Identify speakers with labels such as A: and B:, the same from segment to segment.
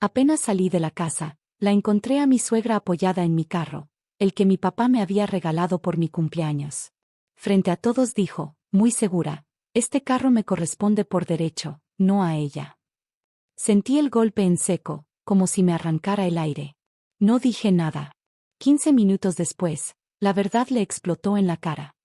A: Apenas salí de la casa, la encontré a mi suegra apoyada en mi carro, el que mi papá me había regalado por mi cumpleaños. Frente a todos dijo, muy segura, este carro me corresponde por derecho, no a ella. Sentí el golpe en seco, como si me arrancara el aire. No dije nada. 15 minutos después, la verdad le explotó en la cara.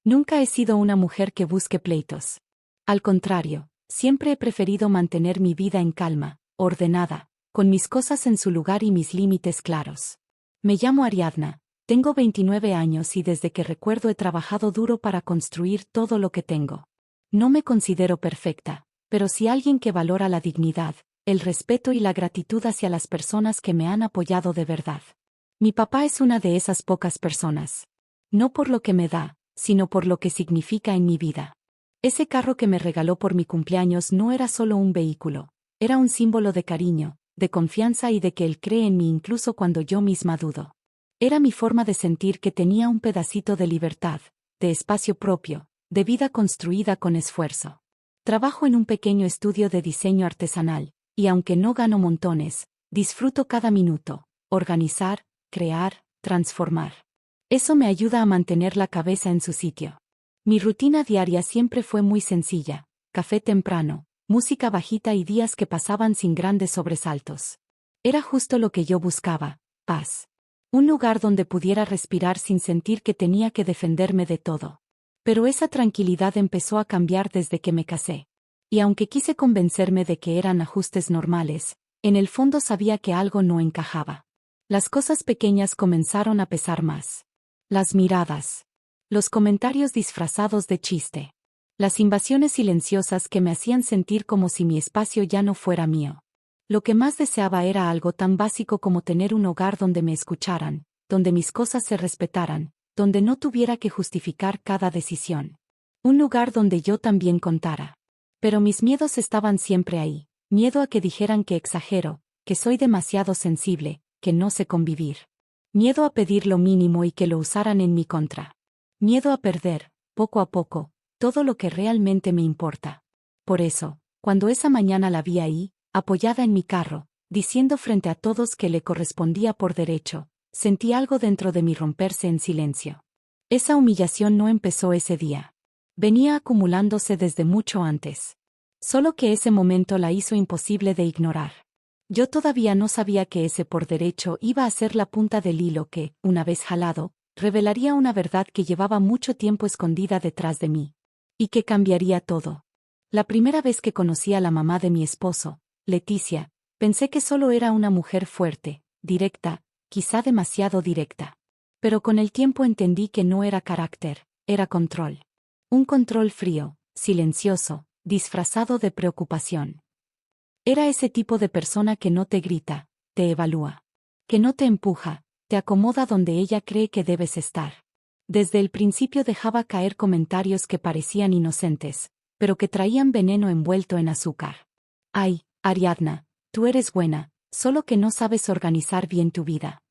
A: Nunca he sido una mujer que busque pleitos. Al contrario, siempre he preferido mantener mi vida en calma, ordenada, con mis cosas en su lugar y mis límites claros. Me llamo Ariadna, tengo 29 años y desde que recuerdo he trabajado duro para construir todo lo que tengo. No me considero perfecta, pero sí alguien que valora la dignidad, el respeto y la gratitud hacia las personas que me han apoyado de verdad. Mi papá es una de esas pocas personas. No por lo que me da, sino por lo que significa en mi vida. Ese carro que me regaló por mi cumpleaños no era solo un vehículo, era un símbolo de cariño, de confianza y de que él cree en mí incluso cuando yo misma dudo. Era mi forma de sentir que tenía un pedacito de libertad, de espacio propio, de vida construida con esfuerzo. Trabajo en un pequeño estudio de diseño artesanal, y aunque no gano montones, disfruto cada minuto, organizar, crear, transformar. Eso me ayuda a mantener la cabeza en su sitio. Mi rutina diaria siempre fue muy sencilla, café temprano, música bajita y días que pasaban sin grandes sobresaltos. Era justo lo que yo buscaba, paz. Un lugar donde pudiera respirar sin sentir que tenía que defenderme de todo. Pero esa tranquilidad empezó a cambiar desde que me casé. Y aunque quise convencerme de que eran ajustes normales, en el fondo sabía que algo no encajaba. Las cosas pequeñas comenzaron a pesar más. Las miradas. Los comentarios disfrazados de chiste. Las invasiones silenciosas que me hacían sentir como si mi espacio ya no fuera mío. Lo que más deseaba era algo tan básico como tener un hogar donde me escucharan, donde mis cosas se respetaran, donde no tuviera que justificar cada decisión. Un lugar donde yo también contara. Pero mis miedos estaban siempre ahí. Miedo a que dijeran que exagero, que soy demasiado sensible, que no sé convivir. Miedo a pedir lo mínimo y que lo usaran en mi contra. Miedo a perder, poco a poco, todo lo que realmente me importa. Por eso, cuando esa mañana la vi ahí, apoyada en mi carro, diciendo frente a todos que le correspondía por derecho, sentí algo dentro de mí romperse en silencio. Esa humillación no empezó ese día. Venía acumulándose desde mucho antes. Solo que ese momento la hizo imposible de ignorar. Yo todavía no sabía que ese por derecho iba a ser la punta del hilo que, una vez jalado, revelaría una verdad que llevaba mucho tiempo escondida detrás de mí. Y que cambiaría todo. La primera vez que conocí a la mamá de mi esposo, Leticia, pensé que solo era una mujer fuerte, directa, quizá demasiado directa. Pero con el tiempo entendí que no era carácter, era control. Un control frío, silencioso, disfrazado de preocupación. Era ese tipo de persona que no te grita, te evalúa. Que no te empuja, te acomoda donde ella cree que debes estar. Desde el principio dejaba caer comentarios que parecían inocentes, pero que traían veneno envuelto en azúcar. Ay, Ariadna, tú eres buena, solo que no sabes organizar bien tu vida.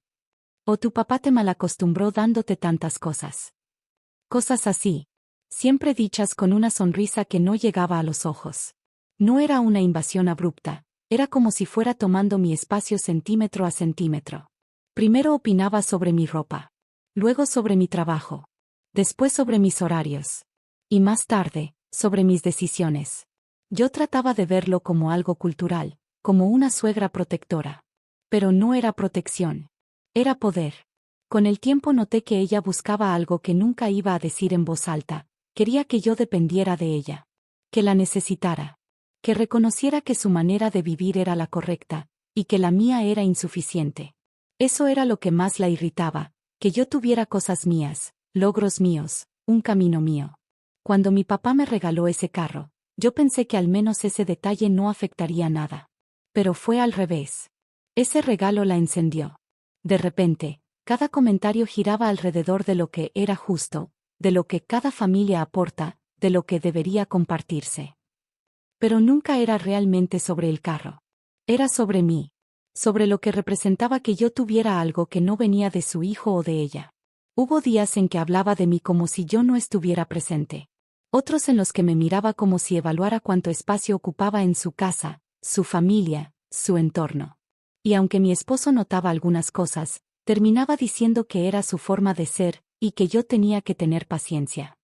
A: O tu papá te malacostumbró dándote tantas cosas. Cosas así. Siempre dichas con una sonrisa que no llegaba a los ojos. No era una invasión abrupta, era como si fuera tomando mi espacio centímetro a centímetro. Primero opinaba sobre mi ropa. Luego sobre mi trabajo. Después sobre mis horarios. Y más tarde, sobre mis decisiones. Yo trataba de verlo como algo cultural, como una suegra protectora. Pero no era protección. Era poder. Con el tiempo noté que ella buscaba algo que nunca iba a decir en voz alta. Quería que yo dependiera de ella. Que la necesitara. Que reconociera que su manera de vivir era la correcta, y que la mía era insuficiente. Eso era lo que más la irritaba, que yo tuviera cosas mías, logros míos, un camino mío. Cuando mi papá me regaló ese carro, yo pensé que al menos ese detalle no afectaría nada. Pero fue al revés. Ese regalo la encendió. De repente, cada comentario giraba alrededor de lo que era justo, de lo que cada familia aporta, de lo que debería compartirse. Pero nunca era realmente sobre el carro. Era sobre mí. Sobre lo que representaba que yo tuviera algo que no venía de su hijo o de ella. Hubo días en que hablaba de mí como si yo no estuviera presente. Otros en los que me miraba como si evaluara cuánto espacio ocupaba en su casa, su familia, su entorno. Y aunque mi esposo notaba algunas cosas, terminaba diciendo que era su forma de ser, y que yo tenía que tener paciencia.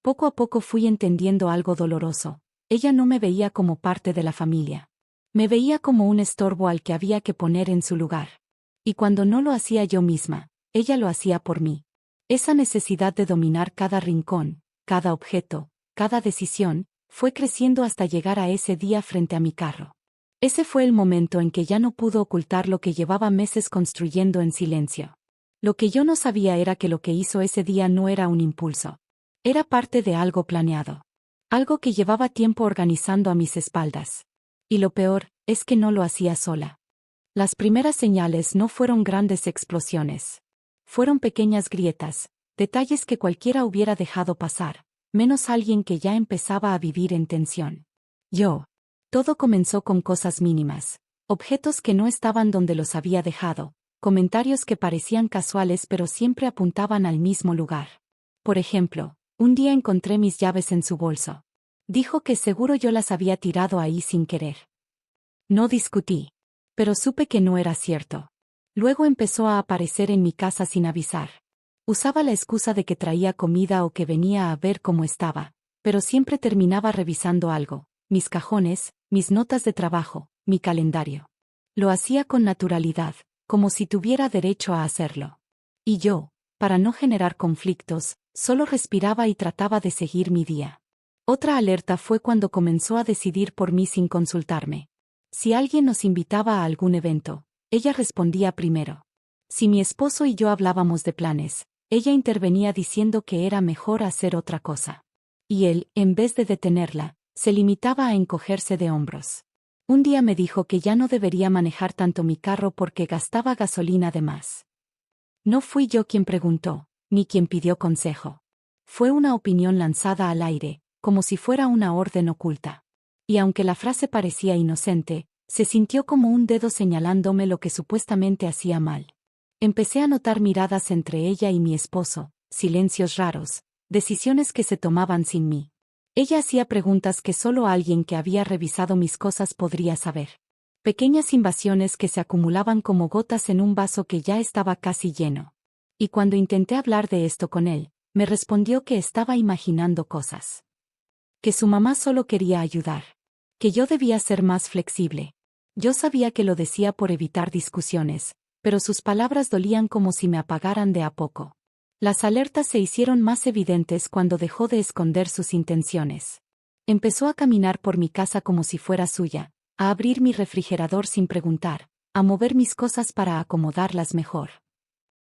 A: Poco a poco fui entendiendo algo doloroso. Ella no me veía como parte de la familia. Me veía como un estorbo al que había que poner en su lugar. Y cuando no lo hacía yo misma, ella lo hacía por mí. Esa necesidad de dominar cada rincón, cada objeto, cada decisión, fue creciendo hasta llegar a ese día frente a mi carro. Ese fue el momento en que ya no pudo ocultar lo que llevaba meses construyendo en silencio. Lo que yo no sabía era que lo que hizo ese día no era un impulso. Era parte de algo planeado. Algo que llevaba tiempo organizando a mis espaldas. Y lo peor, es que no lo hacía sola. Las primeras señales no fueron grandes explosiones. Fueron pequeñas grietas, detalles que cualquiera hubiera dejado pasar, menos alguien que ya empezaba a vivir en tensión. Todo comenzó con cosas mínimas, objetos que no estaban donde los había dejado, comentarios que parecían casuales pero siempre apuntaban al mismo lugar. Por ejemplo, un día encontré mis llaves en su bolso. Dijo que seguro yo las había tirado ahí sin querer. No discutí. Pero supe que no era cierto. Luego empezó a aparecer en mi casa sin avisar. Usaba la excusa de que traía comida o que venía a ver cómo estaba, pero siempre terminaba revisando algo, mis cajones, mis notas de trabajo, mi calendario. Lo hacía con naturalidad, como si tuviera derecho a hacerlo. Y yo, para no generar conflictos, solo respiraba y trataba de seguir mi día. Otra alerta fue cuando comenzó a decidir por mí sin consultarme. Si alguien nos invitaba a algún evento, ella respondía primero. Si mi esposo y yo hablábamos de planes, ella intervenía diciendo que era mejor hacer otra cosa. Y él, en vez de detenerla, se limitaba a encogerse de hombros. Un día me dijo que ya no debería manejar tanto mi carro porque gastaba gasolina de más. No fui yo quien preguntó, ni quien pidió consejo. Fue una opinión lanzada al aire, como si fuera una orden oculta. Y aunque la frase parecía inocente, se sintió como un dedo señalándome lo que supuestamente hacía mal. Empecé a notar miradas entre ella y mi esposo, silencios raros, decisiones que se tomaban sin mí. Ella hacía preguntas que solo alguien que había revisado mis cosas podría saber. Pequeñas invasiones que se acumulaban como gotas en un vaso que ya estaba casi lleno. Y cuando intenté hablar de esto con él, me respondió que estaba imaginando cosas. Que su mamá solo quería ayudar. Que yo debía ser más flexible. Yo sabía que lo decía por evitar discusiones, pero sus palabras dolían como si me apagaran de a poco. Las alertas se hicieron más evidentes cuando dejó de esconder sus intenciones. Empezó a caminar por mi casa como si fuera suya, a abrir mi refrigerador sin preguntar, a mover mis cosas para acomodarlas mejor.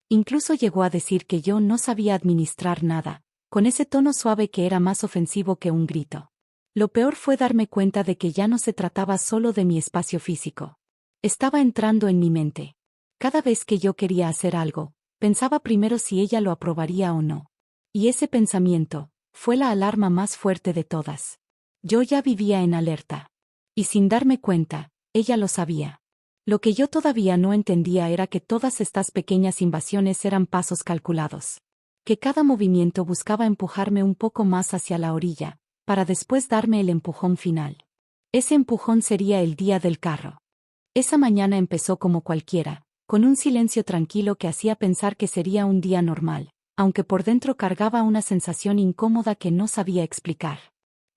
A: Incluso llegó a decir que yo no sabía administrar nada, con ese tono suave que era más ofensivo que un grito. Lo peor fue darme cuenta de que ya no se trataba solo de mi espacio físico. Estaba entrando en mi mente. Cada vez que yo quería hacer algo, pensaba primero si ella lo aprobaría o no. Y ese pensamiento fue la alarma más fuerte de todas. Yo ya vivía en alerta. Y sin darme cuenta, ella lo sabía. Lo que yo todavía no entendía era que todas estas pequeñas invasiones eran pasos calculados. Que cada movimiento buscaba empujarme un poco más hacia la orilla, para después darme el empujón final. Ese empujón sería el día del carro. Esa mañana empezó como cualquiera, con un silencio tranquilo que hacía pensar que sería un día normal, aunque por dentro cargaba una sensación incómoda que no sabía explicar.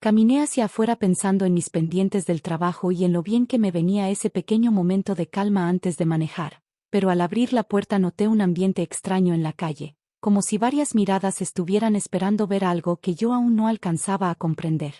A: Caminé hacia afuera pensando en mis pendientes del trabajo y en lo bien que me venía ese pequeño momento de calma antes de manejar, pero al abrir la puerta noté un ambiente extraño en la calle, como si varias miradas estuvieran esperando ver algo que yo aún no alcanzaba a comprender.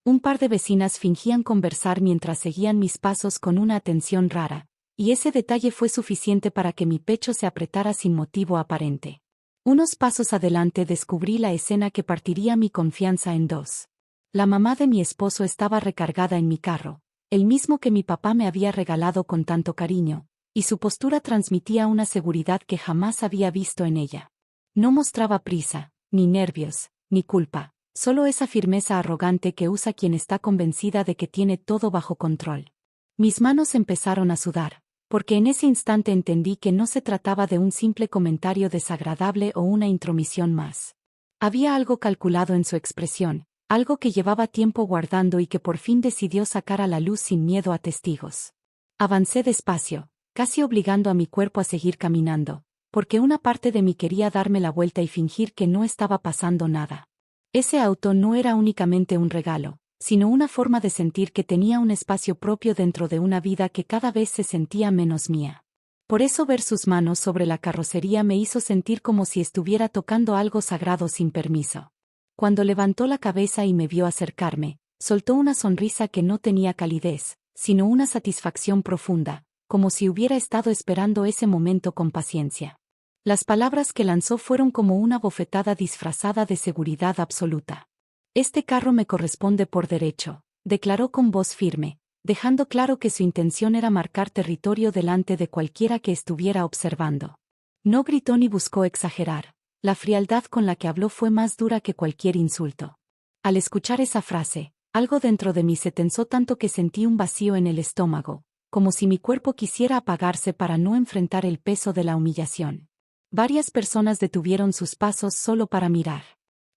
A: Un par de vecinas fingían conversar mientras seguían mis pasos con una atención rara, y ese detalle fue suficiente para que mi pecho se apretara sin motivo aparente. Unos pasos adelante descubrí la escena que partiría mi confianza en dos. La mamá de mi esposo estaba recargada en mi carro, el mismo que mi papá me había regalado con tanto cariño, y su postura transmitía una seguridad que jamás había visto en ella. No mostraba prisa, ni nervios, ni culpa, solo esa firmeza arrogante que usa quien está convencida de que tiene todo bajo control. Mis manos empezaron a sudar, porque en ese instante entendí que no se trataba de un simple comentario desagradable o una intromisión más. Había algo calculado en su expresión, algo que llevaba tiempo guardando y que por fin decidió sacar a la luz sin miedo a testigos. Avancé despacio, casi obligando a mi cuerpo a seguir caminando, porque una parte de mí quería darme la vuelta y fingir que no estaba pasando nada. Ese auto no era únicamente un regalo, sino una forma de sentir que tenía un espacio propio dentro de una vida que cada vez se sentía menos mía. Por eso ver sus manos sobre la carrocería me hizo sentir como si estuviera tocando algo sagrado sin permiso. Cuando levantó la cabeza y me vio acercarme, soltó una sonrisa que no tenía calidez, sino una satisfacción profunda, como si hubiera estado esperando ese momento con paciencia. Las palabras que lanzó fueron como una bofetada disfrazada de seguridad absoluta. Este carro me corresponde por derecho, declaró con voz firme, dejando claro que su intención era marcar territorio delante de cualquiera que estuviera observando. No gritó ni buscó exagerar. La frialdad con la que habló fue más dura que cualquier insulto. Al escuchar esa frase, algo dentro de mí se tensó tanto que sentí un vacío en el estómago, como si mi cuerpo quisiera apagarse para no enfrentar el peso de la humillación. Varias personas detuvieron sus pasos solo para mirar.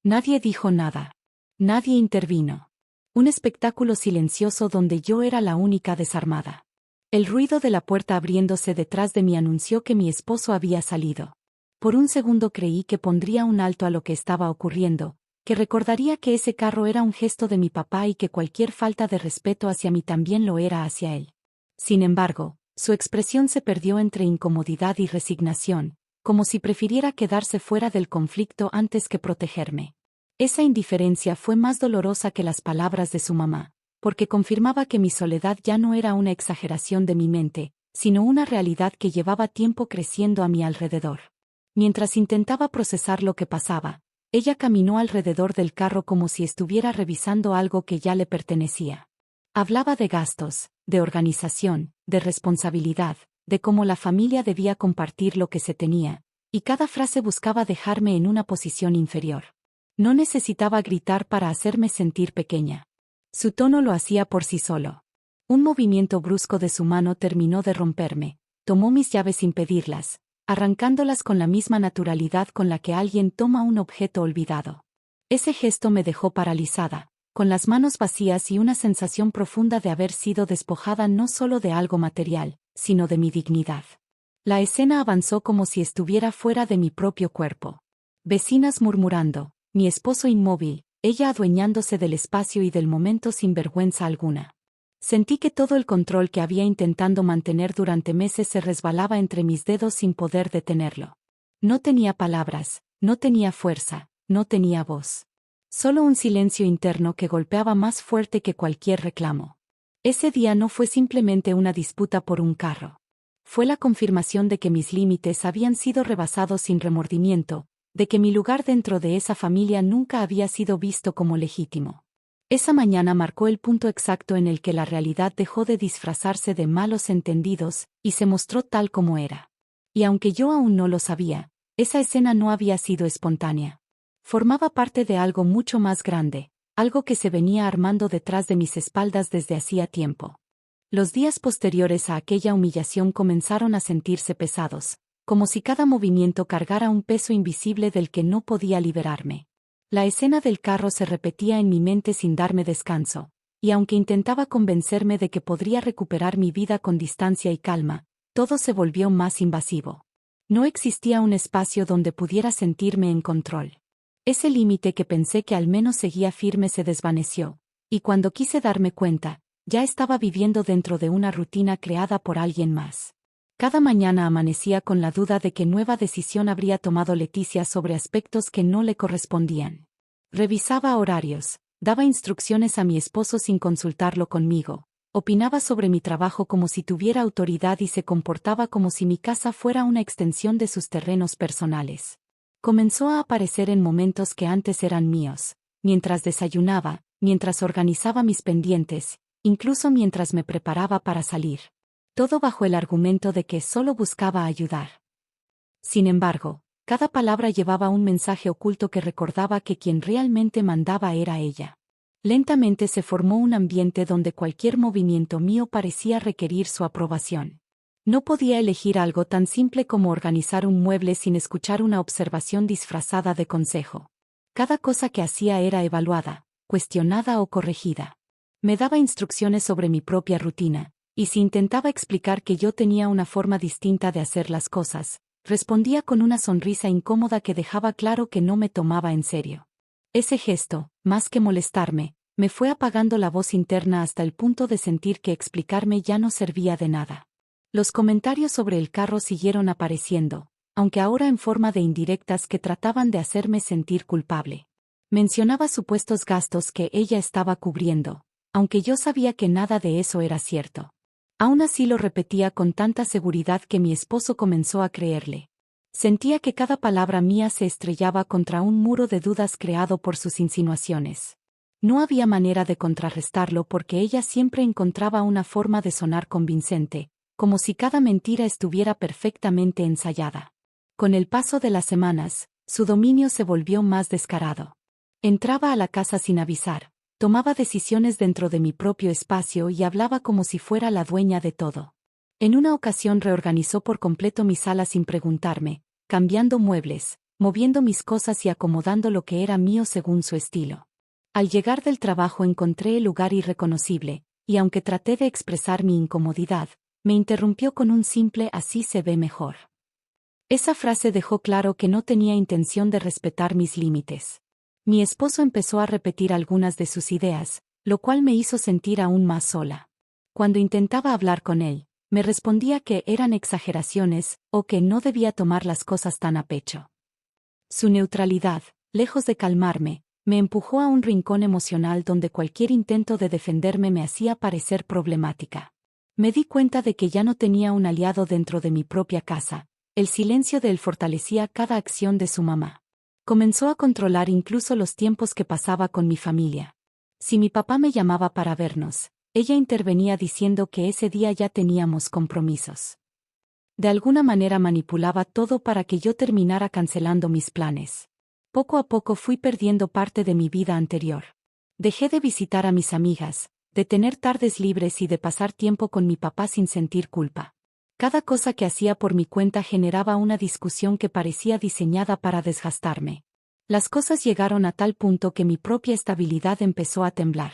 A: Nadie dijo nada. Nadie intervino. Un espectáculo silencioso donde yo era la única desarmada. El ruido de la puerta abriéndose detrás de mí anunció que mi esposo había salido. Por un segundo creí que pondría un alto a lo que estaba ocurriendo, que recordaría que ese carro era un gesto de mi papá y que cualquier falta de respeto hacia mí también lo era hacia él. Sin embargo, su expresión se perdió entre incomodidad y resignación, como si prefiriera quedarse fuera del conflicto antes que protegerme. Esa indiferencia fue más dolorosa que las palabras de su mamá, porque confirmaba que mi soledad ya no era una exageración de mi mente, sino una realidad que llevaba tiempo creciendo a mi alrededor. Mientras intentaba procesar lo que pasaba, ella caminó alrededor del carro como si estuviera revisando algo que ya le pertenecía. Hablaba de gastos, de organización, de responsabilidad, de cómo la familia debía compartir lo que se tenía, y cada frase buscaba dejarme en una posición inferior. No necesitaba gritar para hacerme sentir pequeña. Su tono lo hacía por sí solo. Un movimiento brusco de su mano terminó de romperme, tomó mis llaves sin pedirlas, arrancándolas con la misma naturalidad con la que alguien toma un objeto olvidado. Ese gesto me dejó paralizada, con las manos vacías y una sensación profunda de haber sido despojada no solo de algo material, sino de mi dignidad. La escena avanzó como si estuviera fuera de mi propio cuerpo. Vecinas murmurando, mi esposo inmóvil, ella adueñándose del espacio y del momento sin vergüenza alguna. Sentí que todo el control que había intentando mantener durante meses se resbalaba entre mis dedos sin poder detenerlo. No tenía palabras, no tenía fuerza, no tenía voz. Solo un silencio interno que golpeaba más fuerte que cualquier reclamo. Ese día no fue simplemente una disputa por un carro. Fue la confirmación de que mis límites habían sido rebasados sin remordimiento, de que mi lugar dentro de esa familia nunca había sido visto como legítimo. Esa mañana marcó el punto exacto en el que la realidad dejó de disfrazarse de malos entendidos, y se mostró tal como era. Y aunque yo aún no lo sabía, esa escena no había sido espontánea. Formaba parte de algo mucho más grande, algo que se venía armando detrás de mis espaldas desde hacía tiempo. Los días posteriores a aquella humillación comenzaron a sentirse pesados, como si cada movimiento cargara un peso invisible del que no podía liberarme. La escena del carro se repetía en mi mente sin darme descanso, y aunque intentaba convencerme de que podría recuperar mi vida con distancia y calma, todo se volvió más invasivo. No existía un espacio donde pudiera sentirme en control. Ese límite que pensé que al menos seguía firme se desvaneció, y cuando quise darme cuenta, ya estaba viviendo dentro de una rutina creada por alguien más. Cada mañana amanecía con la duda de qué nueva decisión habría tomado Leticia sobre aspectos que no le correspondían. Revisaba horarios, daba instrucciones a mi esposo sin consultarlo conmigo, opinaba sobre mi trabajo como si tuviera autoridad y se comportaba como si mi casa fuera una extensión de sus terrenos personales. Comenzó a aparecer en momentos que antes eran míos, mientras desayunaba, mientras organizaba mis pendientes, incluso mientras me preparaba para salir. Todo bajo el argumento de que solo buscaba ayudar. Sin embargo, cada palabra llevaba un mensaje oculto que recordaba que quien realmente mandaba era ella. Lentamente se formó un ambiente donde cualquier movimiento mío parecía requerir su aprobación. No podía elegir algo tan simple como organizar un mueble sin escuchar una observación disfrazada de consejo. Cada cosa que hacía era evaluada, cuestionada o corregida. Me daba instrucciones sobre mi propia rutina, Y si intentaba explicar que yo tenía una forma distinta de hacer las cosas, respondía con una sonrisa incómoda que dejaba claro que no me tomaba en serio. Ese gesto, más que molestarme, me fue apagando la voz interna hasta el punto de sentir que explicarme ya no servía de nada. Los comentarios sobre el carro siguieron apareciendo, aunque ahora en forma de indirectas que trataban de hacerme sentir culpable. Mencionaba supuestos gastos que ella estaba cubriendo, aunque yo sabía que nada de eso era cierto. Aún así lo repetía con tanta seguridad que mi esposo comenzó a creerle. Sentía que cada palabra mía se estrellaba contra un muro de dudas creado por sus insinuaciones. No había manera de contrarrestarlo porque ella siempre encontraba una forma de sonar convincente, como si cada mentira estuviera perfectamente ensayada. Con el paso de las semanas, su dominio se volvió más descarado. Entraba a la casa sin avisar, tomaba decisiones dentro de mi propio espacio y hablaba como si fuera la dueña de todo. En una ocasión reorganizó por completo mi sala sin preguntarme, cambiando muebles, moviendo mis cosas y acomodando lo que era mío según su estilo. Al llegar del trabajo encontré el lugar irreconocible, y aunque traté de expresar mi incomodidad, me interrumpió con un simple "así se ve mejor". Esa frase dejó claro que no tenía intención de respetar mis límites. Mi esposo empezó a repetir algunas de sus ideas, lo cual me hizo sentir aún más sola. Cuando intentaba hablar con él, me respondía que eran exageraciones, o que no debía tomar las cosas tan a pecho. Su neutralidad, lejos de calmarme, me empujó a un rincón emocional donde cualquier intento de defenderme me hacía parecer problemática. Me di cuenta de que ya no tenía un aliado dentro de mi propia casa. El silencio de él fortalecía cada acción de su mamá. Comenzó a controlar incluso los tiempos que pasaba con mi familia. Si mi papá me llamaba para vernos, ella intervenía diciendo que ese día ya teníamos compromisos. De alguna manera manipulaba todo para que yo terminara cancelando mis planes. Poco a poco fui perdiendo parte de mi vida anterior. Dejé de visitar a mis amigas, de tener tardes libres y de pasar tiempo con mi papá sin sentir culpa. Cada cosa que hacía por mi cuenta generaba una discusión que parecía diseñada para desgastarme. Las cosas llegaron a tal punto que mi propia estabilidad empezó a temblar.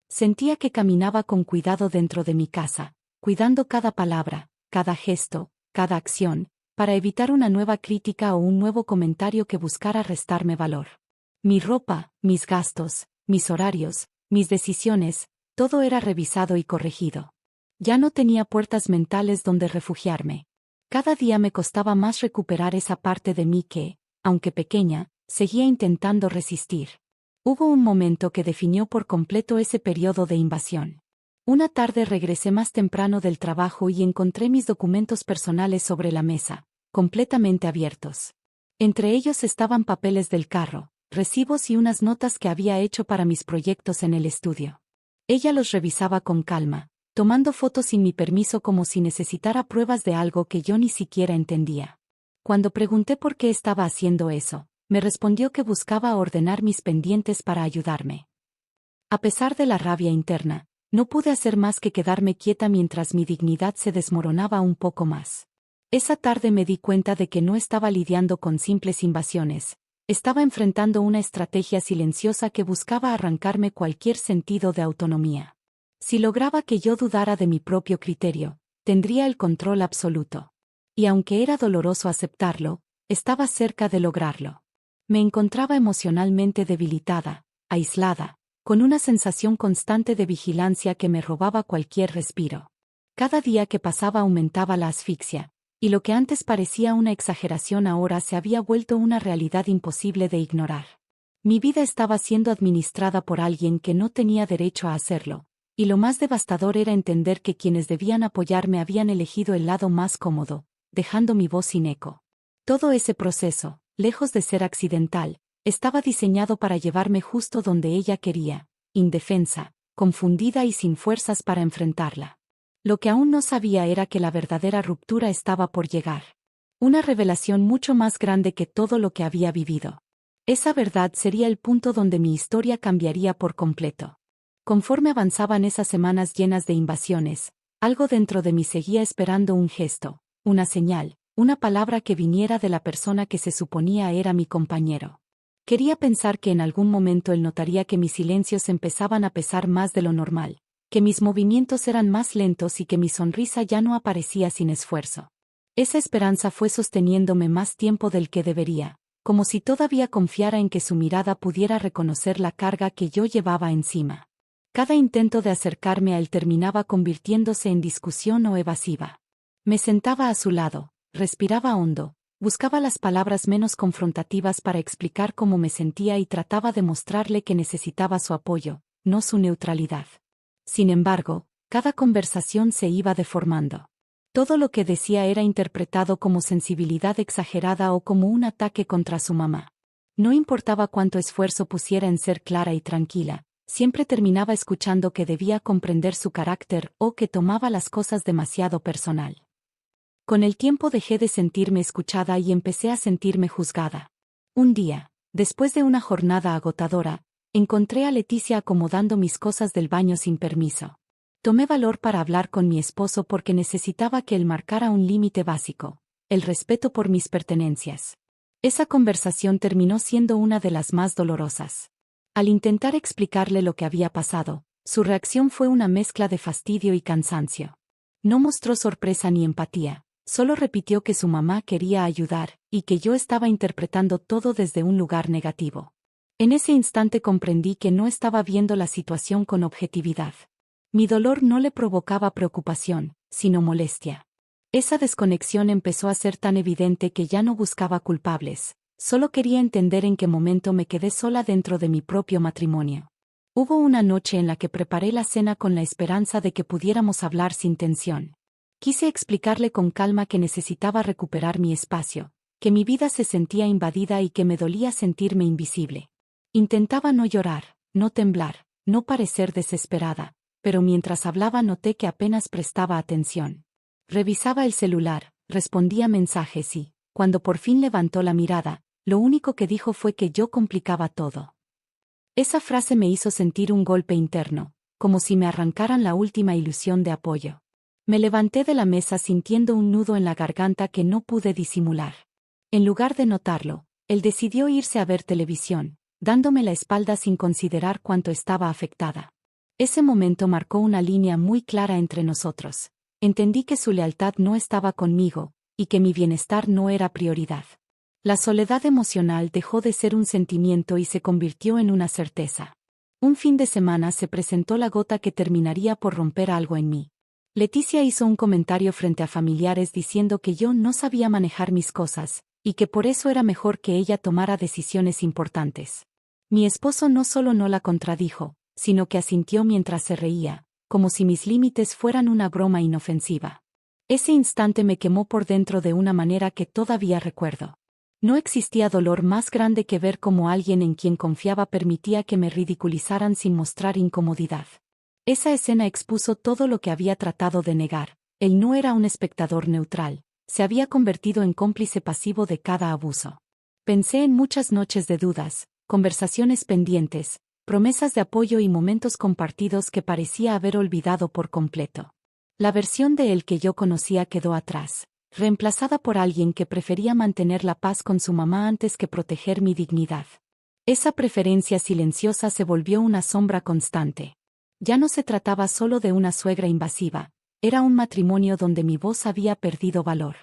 A: Sentía que caminaba con cuidado dentro de mi casa, cuidando cada palabra, cada gesto, cada acción, para evitar una nueva crítica o un nuevo comentario que buscara restarme valor. Mi ropa, mis gastos, mis horarios, mis decisiones, todo era revisado y corregido. Ya no tenía puertas mentales donde refugiarme. Cada día me costaba más recuperar esa parte de mí que, aunque pequeña, seguía intentando resistir. Hubo un momento que definió por completo ese periodo de invasión. Una tarde regresé más temprano del trabajo y encontré mis documentos personales sobre la mesa, completamente abiertos. Entre ellos estaban papeles del carro, recibos y unas notas que había hecho para mis proyectos en el estudio. Ella los revisaba con calma, tomando fotos sin mi permiso como si necesitara pruebas de algo que yo ni siquiera entendía. Cuando pregunté por qué estaba haciendo eso, me respondió que buscaba ordenar mis pendientes para ayudarme. A pesar de la rabia interna, no pude hacer más que quedarme quieta mientras mi dignidad se desmoronaba un poco más. Esa tarde me di cuenta de que no estaba lidiando con simples invasiones, estaba enfrentando una estrategia silenciosa que buscaba arrancarme cualquier sentido de autonomía. Si lograba que yo dudara de mi propio criterio, tendría el control absoluto. Y aunque era doloroso aceptarlo, estaba cerca de lograrlo. Me encontraba emocionalmente debilitada, aislada, con una sensación constante de vigilancia que me robaba cualquier respiro. Cada día que pasaba aumentaba la asfixia, y lo que antes parecía una exageración ahora se había vuelto una realidad imposible de ignorar. Mi vida estaba siendo administrada por alguien que no tenía derecho a hacerlo. Y lo más devastador era entender que quienes debían apoyarme habían elegido el lado más cómodo, dejando mi voz sin eco. Todo ese proceso, lejos de ser accidental, estaba diseñado para llevarme justo donde ella quería, indefensa, confundida y sin fuerzas para enfrentarla. Lo que aún no sabía era que la verdadera ruptura estaba por llegar. Una revelación mucho más grande que todo lo que había vivido. Esa verdad sería el punto donde mi historia cambiaría por completo. Conforme avanzaban esas semanas llenas de invasiones, algo dentro de mí seguía esperando un gesto, una señal, una palabra que viniera de la persona que se suponía era mi compañero. Quería pensar que en algún momento él notaría que mis silencios empezaban a pesar más de lo normal, que mis movimientos eran más lentos y que mi sonrisa ya no aparecía sin esfuerzo. Esa esperanza fue sosteniéndome más tiempo del que debería, como si todavía confiara en que su mirada pudiera reconocer la carga que yo llevaba encima. Cada intento de acercarme a él terminaba convirtiéndose en discusión o evasiva. Me sentaba a su lado, respiraba hondo, buscaba las palabras menos confrontativas para explicar cómo me sentía y trataba de mostrarle que necesitaba su apoyo, no su neutralidad. Sin embargo, cada conversación se iba deformando. Todo lo que decía era interpretado como sensibilidad exagerada o como un ataque contra su mamá. No importaba cuánto esfuerzo pusiera en ser clara y tranquila, siempre terminaba escuchando que debía comprender su carácter o que tomaba las cosas demasiado personal. Con el tiempo dejé de sentirme escuchada y empecé a sentirme juzgada. Un día, después de una jornada agotadora, encontré a Leticia acomodando mis cosas del baño sin permiso. Tomé valor para hablar con mi esposo porque necesitaba que él marcara un límite básico, el respeto por mis pertenencias. Esa conversación terminó siendo una de las más dolorosas. Al intentar explicarle lo que había pasado, su reacción fue una mezcla de fastidio y cansancio. No mostró sorpresa ni empatía, solo repitió que su mamá quería ayudar, y que yo estaba interpretando todo desde un lugar negativo. En ese instante comprendí que no estaba viendo la situación con objetividad. Mi dolor no le provocaba preocupación, sino molestia. Esa desconexión empezó a ser tan evidente que ya no buscaba culpables, solo quería entender en qué momento me quedé sola dentro de mi propio matrimonio. Hubo una noche en la que preparé la cena con la esperanza de que pudiéramos hablar sin tensión. Quise explicarle con calma que necesitaba recuperar mi espacio, que mi vida se sentía invadida y que me dolía sentirme invisible. Intentaba no llorar, no temblar, no parecer desesperada, pero mientras hablaba noté que apenas prestaba atención. Revisaba el celular, respondía mensajes y, cuando por fin levantó la mirada, lo único que dijo fue que yo complicaba todo. Esa frase me hizo sentir un golpe interno, como si me arrancaran la última ilusión de apoyo. Me levanté de la mesa sintiendo un nudo en la garganta que no pude disimular. En lugar de notarlo, él decidió irse a ver televisión, dándome la espalda sin considerar cuánto estaba afectada. Ese momento marcó una línea muy clara entre nosotros. Entendí que su lealtad no estaba conmigo, y que mi bienestar no era prioridad. La soledad emocional dejó de ser un sentimiento y se convirtió en una certeza. Un fin de semana se presentó la gota que terminaría por romper algo en mí. Leticia hizo un comentario frente a familiares diciendo que yo no sabía manejar mis cosas, y que por eso era mejor que ella tomara decisiones importantes. Mi esposo no solo no la contradijo, sino que asintió mientras se reía, como si mis límites fueran una broma inofensiva. Ese instante me quemó por dentro de una manera que todavía recuerdo. No existía dolor más grande que ver cómo alguien en quien confiaba permitía que me ridiculizaran sin mostrar incomodidad. Esa escena expuso todo lo que había tratado de negar. Él no era un espectador neutral, se había convertido en cómplice pasivo de cada abuso. Pensé en muchas noches de dudas, conversaciones pendientes, promesas de apoyo y momentos compartidos que parecía haber olvidado por completo. La versión de él que yo conocía quedó atrás, reemplazada por alguien que prefería mantener la paz con su mamá antes que proteger mi dignidad. Esa preferencia silenciosa se volvió una sombra constante. Ya no se trataba solo de una suegra invasiva, era un matrimonio donde mi voz había perdido valor.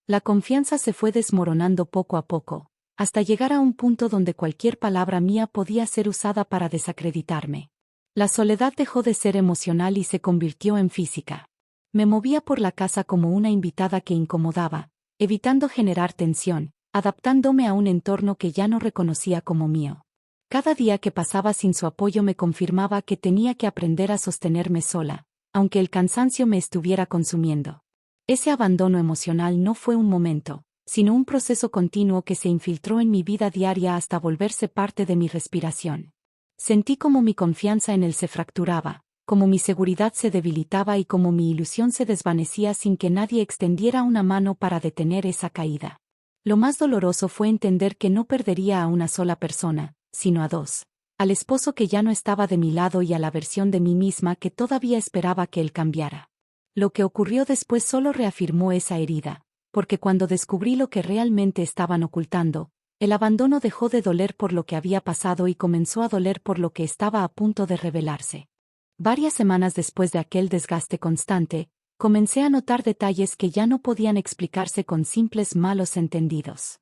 A: La confianza se fue desmoronando poco a poco, hasta llegar a un punto donde cualquier palabra mía podía ser usada para desacreditarme. La soledad dejó de ser emocional y se convirtió en física. Me movía por la casa como una invitada que incomodaba, evitando generar tensión, adaptándome a un entorno que ya no reconocía como mío. Cada día que pasaba sin su apoyo me confirmaba que tenía que aprender a sostenerme sola, aunque el cansancio me estuviera consumiendo. Ese abandono emocional no fue un momento, sino un proceso continuo que se infiltró en mi vida diaria hasta volverse parte de mi respiración. Sentí como mi confianza en él se fracturaba, como mi seguridad se debilitaba y como mi ilusión se desvanecía sin que nadie extendiera una mano para detener esa caída. Lo más doloroso fue entender que no perdería a una sola persona, sino a dos, al esposo que ya no estaba de mi lado y a la versión de mí misma que todavía esperaba que él cambiara. Lo que ocurrió después solo reafirmó esa herida, porque cuando descubrí lo que realmente estaban ocultando, el abandono dejó de doler por lo que había pasado y comenzó a doler por lo que estaba a punto de revelarse. Varias semanas después de aquel desgaste constante, comencé a notar detalles que ya no podían explicarse con simples malos entendidos.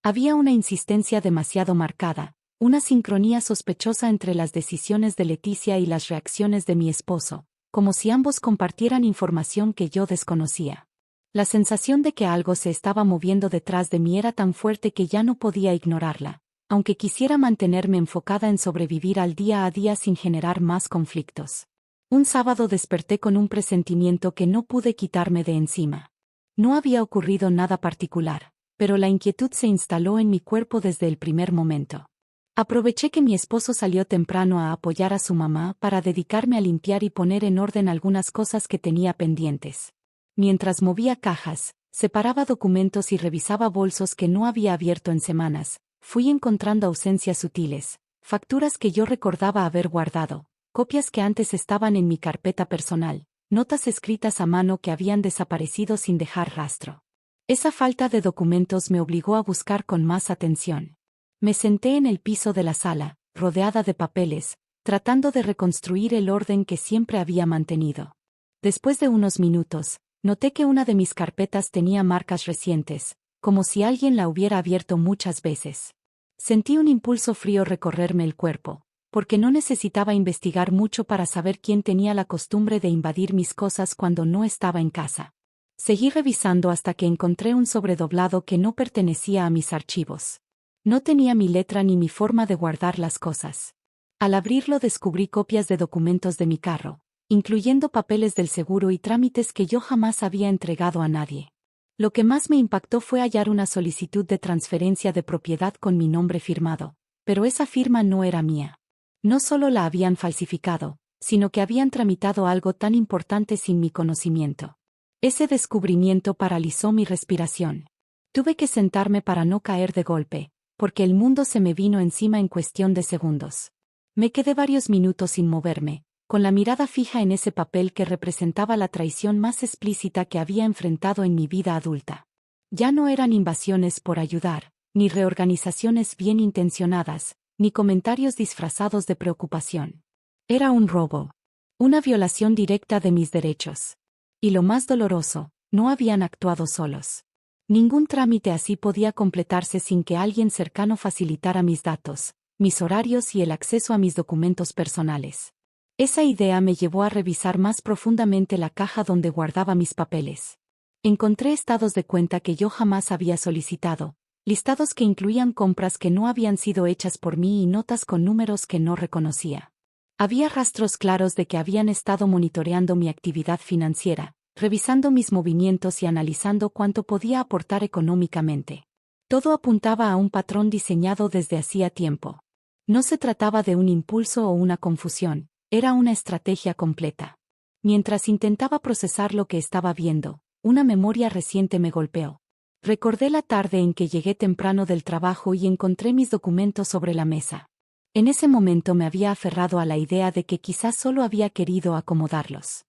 A: Había una insistencia demasiado marcada, una sincronía sospechosa entre las decisiones de Leticia y las reacciones de mi esposo, como si ambos compartieran información que yo desconocía. La sensación de que algo se estaba moviendo detrás de mí era tan fuerte que ya no podía ignorarla, aunque quisiera mantenerme enfocada en sobrevivir al día a día sin generar más conflictos. Un sábado desperté con un presentimiento que no pude quitarme de encima. No había ocurrido nada particular, pero la inquietud se instaló en mi cuerpo desde el primer momento. Aproveché que mi esposo salió temprano a apoyar a su mamá para dedicarme a limpiar y poner en orden algunas cosas que tenía pendientes. Mientras movía cajas, separaba documentos y revisaba bolsos que no había abierto en semanas, fui encontrando ausencias sutiles, facturas que yo recordaba haber guardado, copias que antes estaban en mi carpeta personal, notas escritas a mano que habían desaparecido sin dejar rastro. Esa falta de documentos me obligó a buscar con más atención. Me senté en el piso de la sala, rodeada de papeles, tratando de reconstruir el orden que siempre había mantenido. Después de unos minutos, noté que una de mis carpetas tenía marcas recientes, como si alguien la hubiera abierto muchas veces. Sentí un impulso frío recorrerme el cuerpo, porque no necesitaba investigar mucho para saber quién tenía la costumbre de invadir mis cosas cuando no estaba en casa. Seguí revisando hasta que encontré un sobredoblado que no pertenecía a mis archivos. No tenía mi letra ni mi forma de guardar las cosas. Al abrirlo descubrí copias de documentos de mi carro, incluyendo papeles del seguro y trámites que yo jamás había entregado a nadie. Lo que más me impactó fue hallar una solicitud de transferencia de propiedad con mi nombre firmado, pero esa firma no era mía. No solo la habían falsificado, sino que habían tramitado algo tan importante sin mi conocimiento. Ese descubrimiento paralizó mi respiración. Tuve que sentarme para no caer de golpe, porque el mundo se me vino encima en cuestión de segundos. Me quedé varios minutos sin moverme, con la mirada fija en ese papel que representaba la traición más explícita que había enfrentado en mi vida adulta. Ya no eran invasiones por ayudar, ni reorganizaciones bien intencionadas, ni comentarios disfrazados de preocupación. Era un robo. Una violación directa de mis derechos. Y lo más doloroso, no habían actuado solos. Ningún trámite así podía completarse sin que alguien cercano facilitara mis datos, mis horarios y el acceso a mis documentos personales. Esa idea me llevó a revisar más profundamente la caja donde guardaba mis papeles. Encontré estados de cuenta que yo jamás había solicitado, listados que incluían compras que no habían sido hechas por mí y notas con números que no reconocía. Había rastros claros de que habían estado monitoreando mi actividad financiera, revisando mis movimientos y analizando cuánto podía aportar económicamente. Todo apuntaba a un patrón diseñado desde hacía tiempo. No se trataba de un impulso o una confusión, era una estrategia completa. Mientras intentaba procesar lo que estaba viendo, una memoria reciente me golpeó. Recordé la tarde en que llegué temprano del trabajo y encontré mis documentos sobre la mesa. En ese momento me había aferrado a la idea de que quizás solo había querido acomodarlos.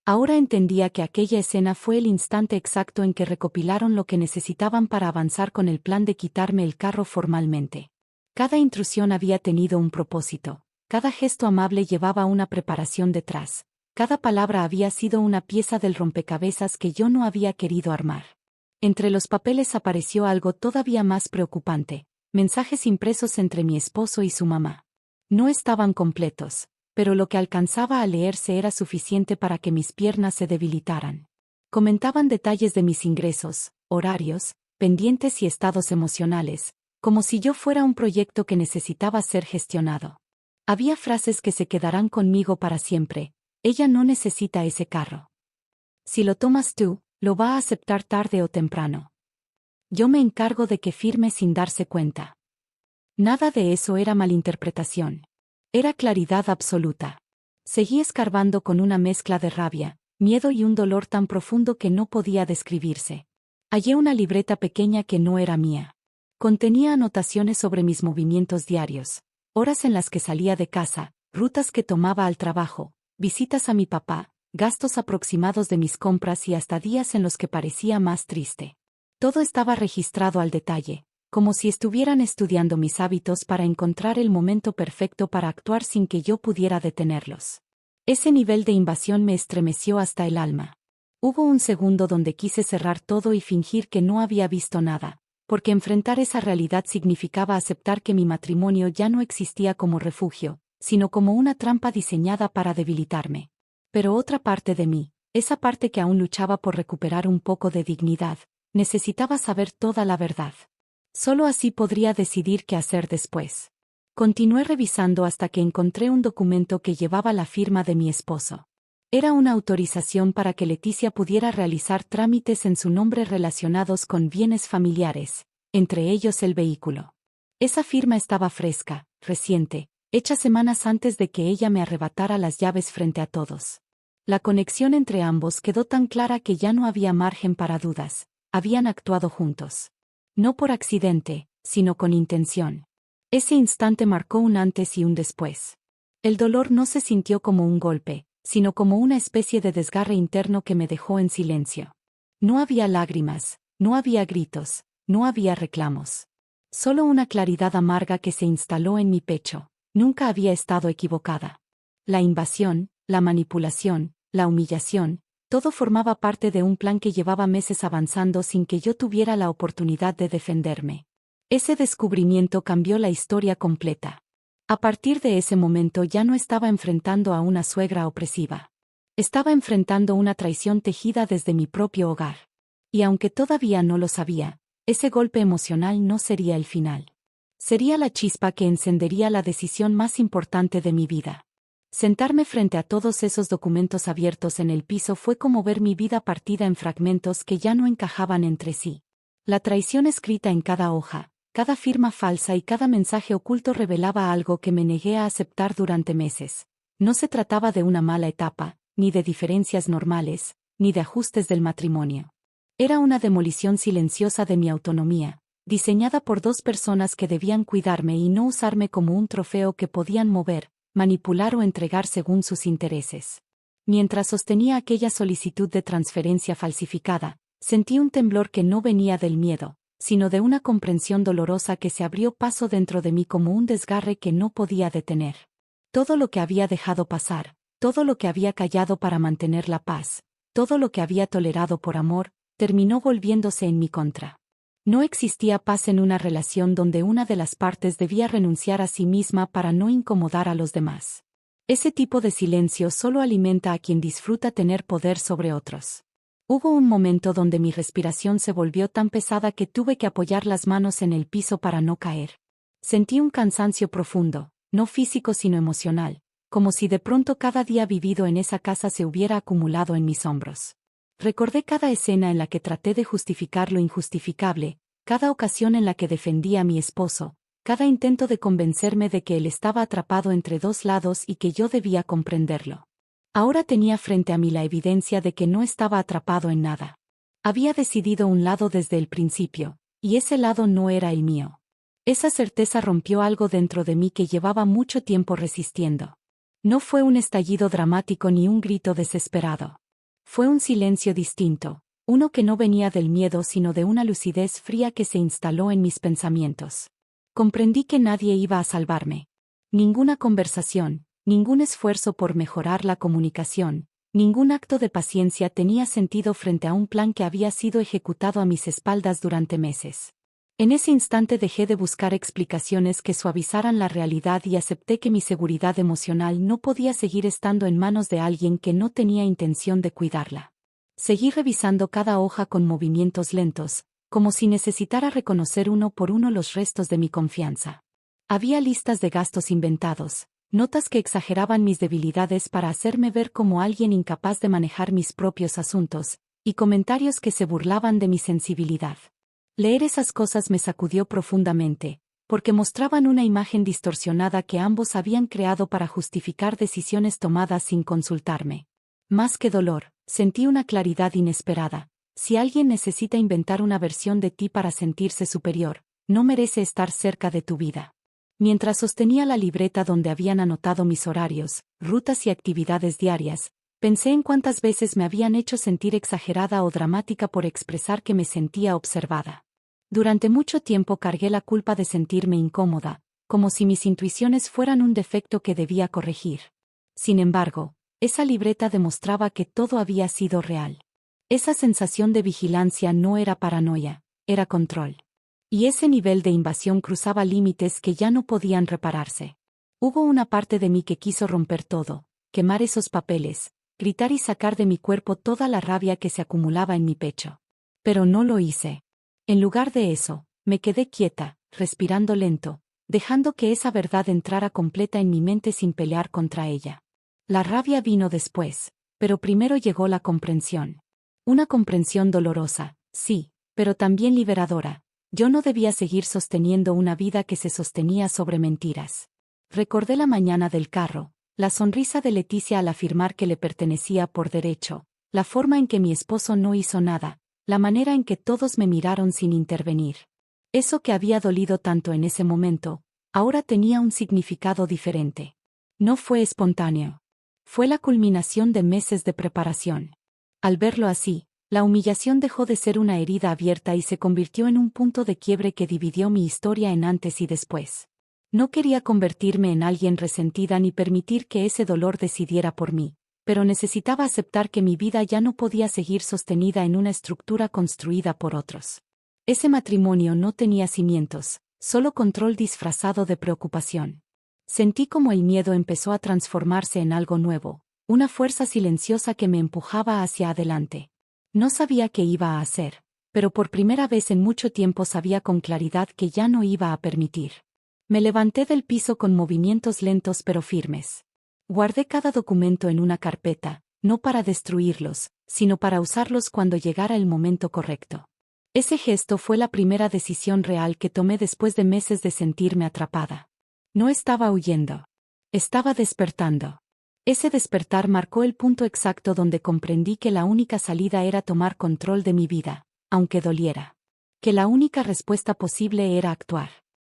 A: Ahora entendía que aquella escena fue el instante exacto en que recopilaron lo que necesitaban para avanzar con el plan de quitarme el carro formalmente. Cada intrusión había tenido un propósito, cada gesto amable llevaba una preparación detrás, cada palabra había sido una pieza del rompecabezas que yo no había querido armar. Entre los papeles apareció algo todavía más preocupante. Mensajes impresos entre mi esposo y su mamá. No estaban completos, pero lo que alcanzaba a leerse era suficiente para que mis piernas se debilitaran. Comentaban detalles de mis ingresos, horarios, pendientes y estados emocionales, como si yo fuera un proyecto que necesitaba ser gestionado. Había frases que se quedarán conmigo para siempre. Ella no necesita ese carro. Si lo tomas tú, lo va a aceptar tarde o temprano. Yo me encargo de que firme sin darse cuenta. Nada de eso era malinterpretación. Era claridad absoluta. Seguí escarbando con una mezcla de rabia, miedo y un dolor tan profundo que no podía describirse. Hallé una libreta pequeña que no era mía. Contenía anotaciones sobre mis movimientos diarios, horas en las que salía de casa, rutas que tomaba al trabajo, visitas a mi papá, gastos aproximados de mis compras y hasta días en los que parecía más triste. Todo estaba registrado al detalle, como si estuvieran estudiando mis hábitos para encontrar el momento perfecto para actuar sin que yo pudiera detenerlos. Ese nivel de invasión me estremeció hasta el alma. Hubo un segundo donde quise cerrar todo y fingir que no había visto nada, porque enfrentar esa realidad significaba aceptar que mi matrimonio ya no existía como refugio, sino como una trampa diseñada para debilitarme. Pero otra parte de mí, esa parte que aún luchaba por recuperar un poco de dignidad, necesitaba saber toda la verdad. Solo así podría decidir qué hacer después. Continué revisando hasta que encontré un documento que llevaba la firma de mi esposo. Era una autorización para que Leticia pudiera realizar trámites en su nombre relacionados con bienes familiares, entre ellos el vehículo. Esa firma estaba fresca, reciente, hecha semanas antes de que ella me arrebatara las llaves frente a todos. La conexión entre ambos quedó tan clara que ya no había margen para dudas. Habían actuado juntos. No por accidente, sino con intención. Ese instante marcó un antes y un después. El dolor no se sintió como un golpe, sino como una especie de desgarre interno que me dejó en silencio. No había lágrimas, no había gritos, no había reclamos. Solo una claridad amarga que se instaló en mi pecho. Nunca había estado equivocada. La invasión, la manipulación, la humillación, todo formaba parte de un plan que llevaba meses avanzando sin que yo tuviera la oportunidad de defenderme. Ese descubrimiento cambió la historia completa. A partir de ese momento ya no estaba enfrentando a una suegra opresiva. Estaba enfrentando una traición tejida desde mi propio hogar. Y aunque todavía no lo sabía, ese golpe emocional no sería el final. Sería la chispa que encendería la decisión más importante de mi vida. Sentarme frente a todos esos documentos abiertos en el piso fue como ver mi vida partida en fragmentos que ya no encajaban entre sí. La traición escrita en cada hoja, cada firma falsa y cada mensaje oculto revelaba algo que me negué a aceptar durante meses. No se trataba de una mala etapa, ni de diferencias normales, ni de ajustes del matrimonio. Era una demolición silenciosa de mi autonomía, diseñada por dos personas que debían cuidarme y no usarme como un trofeo que podían mover, manipular o entregar según sus intereses. Mientras sostenía aquella solicitud de transferencia falsificada, sentí un temblor que no venía del miedo, sino de una comprensión dolorosa que se abrió paso dentro de mí como un desgarre que no podía detener. Todo lo que había dejado pasar, todo lo que había callado para mantener la paz, todo lo que había tolerado por amor, terminó volviéndose en mi contra. No existía paz en una relación donde una de las partes debía renunciar a sí misma para no incomodar a los demás. Ese tipo de silencio solo alimenta a quien disfruta tener poder sobre otros. Hubo un momento donde mi respiración se volvió tan pesada que tuve que apoyar las manos en el piso para no caer. Sentí un cansancio profundo, no físico sino emocional, como si de pronto cada día vivido en esa casa se hubiera acumulado en mis hombros. Recordé cada escena en la que traté de justificar lo injustificable, cada ocasión en la que defendí a mi esposo, cada intento de convencerme de que él estaba atrapado entre dos lados y que yo debía comprenderlo. Ahora tenía frente a mí la evidencia de que no estaba atrapado en nada. Había decidido un lado desde el principio, y ese lado no era el mío. Esa certeza rompió algo dentro de mí que llevaba mucho tiempo resistiendo. No fue un estallido dramático ni un grito desesperado. Fue un silencio distinto, uno que no venía del miedo sino de una lucidez fría que se instaló en mis pensamientos. Comprendí que nadie iba a salvarme. Ninguna conversación, ningún esfuerzo por mejorar la comunicación, ningún acto de paciencia tenía sentido frente a un plan que había sido ejecutado a mis espaldas durante meses. En ese instante dejé de buscar explicaciones que suavizaran la realidad y acepté que mi seguridad emocional no podía seguir estando en manos de alguien que no tenía intención de cuidarla. Seguí revisando cada hoja con movimientos lentos, como si necesitara reconocer uno por uno los restos de mi confianza. Había listas de gastos inventados, notas que exageraban mis debilidades para hacerme ver como alguien incapaz de manejar mis propios asuntos, y comentarios que se burlaban de mi sensibilidad. Leer esas cosas me sacudió profundamente, porque mostraban una imagen distorsionada que ambos habían creado para justificar decisiones tomadas sin consultarme. Más que dolor, sentí una claridad inesperada. Si alguien necesita inventar una versión de ti para sentirse superior, no merece estar cerca de tu vida. Mientras sostenía la libreta donde habían anotado mis horarios, rutas y actividades diarias, pensé en cuántas veces me habían hecho sentir exagerada o dramática por expresar que me sentía observada. Durante mucho tiempo cargué la culpa de sentirme incómoda, como si mis intuiciones fueran un defecto que debía corregir. Sin embargo, Esa libreta demostraba que todo había sido real. Esa sensación de vigilancia no era paranoia, era control. Y ese nivel de invasión cruzaba límites que ya no podían repararse. Hubo una parte de mí que quiso romper todo, quemar esos papeles, gritar y sacar de mi cuerpo toda la rabia que se acumulaba en mi pecho. Pero no lo hice. En lugar de eso, me quedé quieta, respirando lento, dejando que esa verdad entrara completa en mi mente sin pelear contra ella. La rabia vino después, pero primero llegó la comprensión. Una comprensión dolorosa, sí, pero también liberadora. Yo no debía seguir sosteniendo una vida que se sostenía sobre mentiras. Recordé la mañana del carro, la sonrisa de Leticia al afirmar que le pertenecía por derecho, la forma en que mi esposo no hizo nada, la manera en que todos me miraron sin intervenir. Eso que había dolido tanto en ese momento, ahora tenía un significado diferente. No fue espontáneo. Fue la culminación de meses de preparación. Al verlo así, la humillación dejó de ser una herida abierta y se convirtió en un punto de quiebre que dividió mi historia en antes y después. No quería convertirme en alguien resentida ni permitir que ese dolor decidiera por mí, pero necesitaba aceptar que mi vida ya no podía seguir sostenida en una estructura construida por otros. Ese matrimonio no tenía cimientos, solo control disfrazado de preocupación. Sentí como el miedo empezó a transformarse en algo nuevo, una fuerza silenciosa que me empujaba hacia adelante. No sabía qué iba a hacer, pero por primera vez en mucho tiempo sabía con claridad que ya no iba a permitir. Me levanté del piso con movimientos lentos pero firmes. Guardé cada documento en una carpeta, no para destruirlos, sino para usarlos cuando llegara el momento correcto. Ese gesto fue la primera decisión real que tomé después de meses de sentirme atrapada. No estaba huyendo. Estaba despertando. Ese despertar marcó el punto exacto donde comprendí que la única salida era tomar control de mi vida, aunque doliera. Que la única respuesta posible era actuar.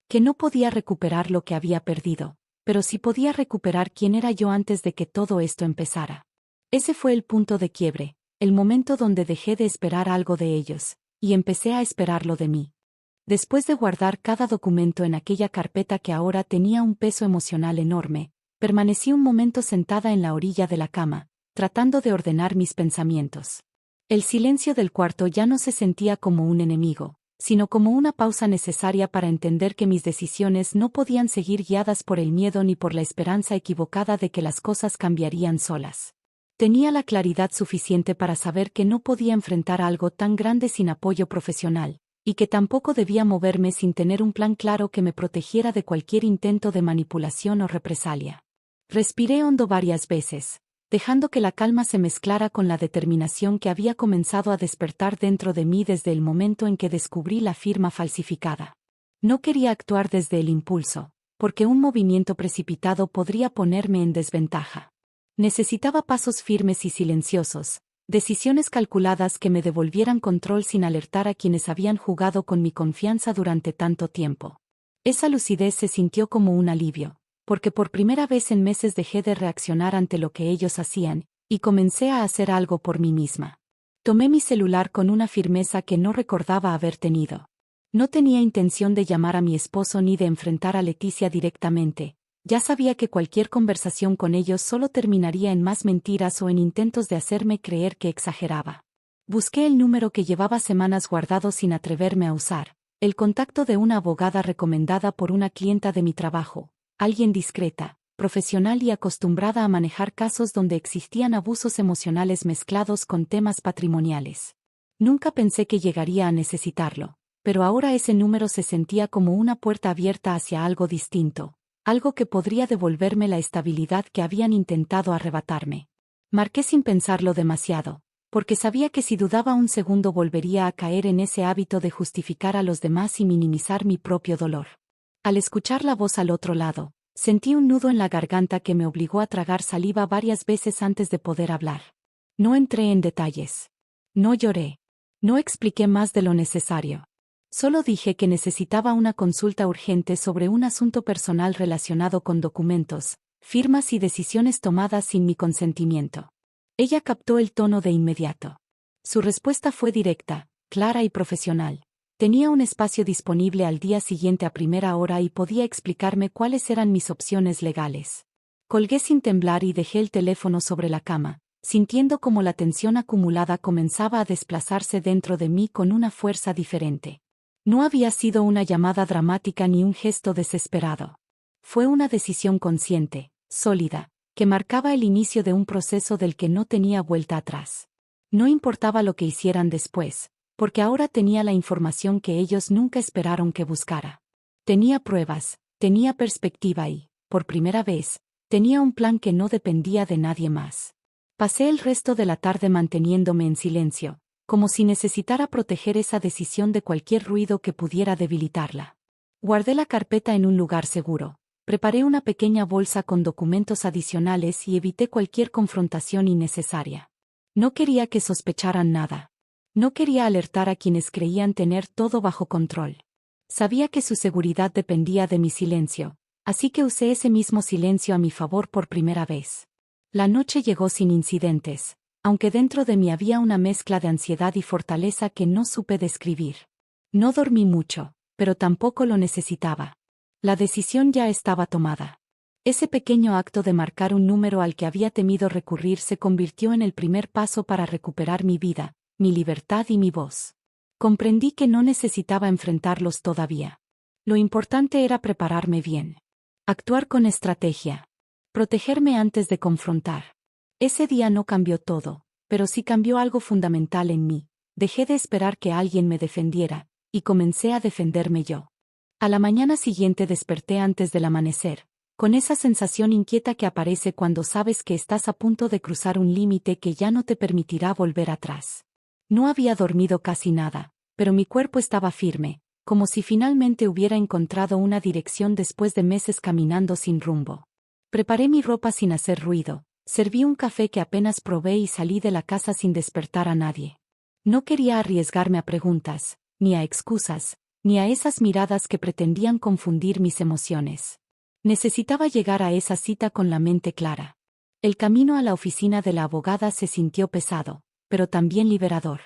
A: Que no podía recuperar lo que había perdido, pero sí podía recuperar quién era yo antes de que todo esto empezara. Ese fue el punto de quiebre, el momento donde dejé de esperar algo de ellos, y empecé a esperarlo de mí. Después de guardar cada documento en aquella carpeta que ahora tenía un peso emocional enorme, permanecí un momento sentada en la orilla de la cama, tratando de ordenar mis pensamientos. El silencio del cuarto ya no se sentía como un enemigo, sino como una pausa necesaria para entender que mis decisiones no podían seguir guiadas por el miedo ni por la esperanza equivocada de que las cosas cambiarían solas. Tenía la claridad suficiente para saber que no podía enfrentar algo tan grande sin apoyo profesional, y que tampoco debía moverme sin tener un plan claro que me protegiera de cualquier intento de manipulación o represalia. Respiré hondo varias veces, dejando que la calma se mezclara con la determinación que había comenzado a despertar dentro de mí desde el momento en que descubrí la firma falsificada. No quería actuar desde el impulso, porque un movimiento precipitado podría ponerme en desventaja. Necesitaba pasos firmes y silenciosos, decisiones calculadas que me devolvieran control sin alertar a quienes habían jugado con mi confianza durante tanto tiempo. Esa lucidez se sintió como un alivio, porque por primera vez en meses dejé de reaccionar ante lo que ellos hacían, y comencé a hacer algo por mí misma. Tomé mi celular con una firmeza que no recordaba haber tenido. No tenía intención de llamar a mi esposo ni de enfrentar a Leticia directamente. Ya sabía que cualquier conversación con ellos solo terminaría en más mentiras o en intentos de hacerme creer que exageraba. Busqué el número que llevaba semanas guardado sin atreverme a usar, el contacto de una abogada recomendada por una clienta de mi trabajo, alguien discreta, profesional y acostumbrada a manejar casos donde existían abusos emocionales mezclados con temas patrimoniales. Nunca pensé que llegaría a necesitarlo, pero ahora ese número se sentía como una puerta abierta hacia algo distinto. Algo que podría devolverme la estabilidad que habían intentado arrebatarme. Marqué sin pensarlo demasiado, porque sabía que si dudaba un segundo volvería a caer en ese hábito de justificar a los demás y minimizar mi propio dolor. Al escuchar la voz al otro lado, sentí un nudo en la garganta que me obligó a tragar saliva varias veces antes de poder hablar. No entré en detalles. No lloré. No expliqué más de lo necesario. Solo dije que necesitaba una consulta urgente sobre un asunto personal relacionado con documentos, firmas y decisiones tomadas sin mi consentimiento. Ella captó el tono de inmediato. Su respuesta fue directa, clara y profesional. Tenía un espacio disponible al día siguiente a primera hora y podía explicarme cuáles eran mis opciones legales. Colgué sin temblar y dejé el teléfono sobre la cama, sintiendo como la tensión acumulada comenzaba a desplazarse dentro de mí con una fuerza diferente. No había sido una llamada dramática ni un gesto desesperado. Fue una decisión consciente, sólida, que marcaba el inicio de un proceso del que no tenía vuelta atrás. No importaba lo que hicieran después, porque ahora tenía la información que ellos nunca esperaron que buscara. Tenía pruebas, tenía perspectiva y, por primera vez, tenía un plan que no dependía de nadie más. Pasé el resto de la tarde manteniéndome en silencio, como si necesitara proteger esa decisión de cualquier ruido que pudiera debilitarla. Guardé la carpeta en un lugar seguro, preparé una pequeña bolsa con documentos adicionales y evité cualquier confrontación innecesaria. No quería que sospecharan nada. No quería alertar a quienes creían tener todo bajo control. Sabía que su seguridad dependía de mi silencio, así que usé ese mismo silencio a mi favor por primera vez. La noche llegó sin incidentes, aunque dentro de mí había una mezcla de ansiedad y fortaleza que no supe describir. No dormí mucho, pero tampoco lo necesitaba. La decisión ya estaba tomada. Ese pequeño acto de marcar un número al que había temido recurrir se convirtió en el primer paso para recuperar mi vida, mi libertad y mi voz. Comprendí que no necesitaba enfrentarlos todavía. Lo importante era prepararme bien. Actuar con estrategia. Protegerme antes de confrontar. Ese día no cambió todo, pero sí cambió algo fundamental en mí. Dejé de esperar que alguien me defendiera, y comencé a defenderme yo. A la mañana siguiente desperté antes del amanecer, con esa sensación inquieta que aparece cuando sabes que estás a punto de cruzar un límite que ya no te permitirá volver atrás. No había dormido casi nada, pero mi cuerpo estaba firme, como si finalmente hubiera encontrado una dirección después de meses caminando sin rumbo. Preparé mi ropa sin hacer ruido, serví un café que apenas probé y salí de la casa sin despertar a nadie. No quería arriesgarme a preguntas, ni a excusas, ni a esas miradas que pretendían confundir mis emociones. Necesitaba llegar a esa cita con la mente clara. El camino a la oficina de la abogada se sintió pesado, pero también liberador.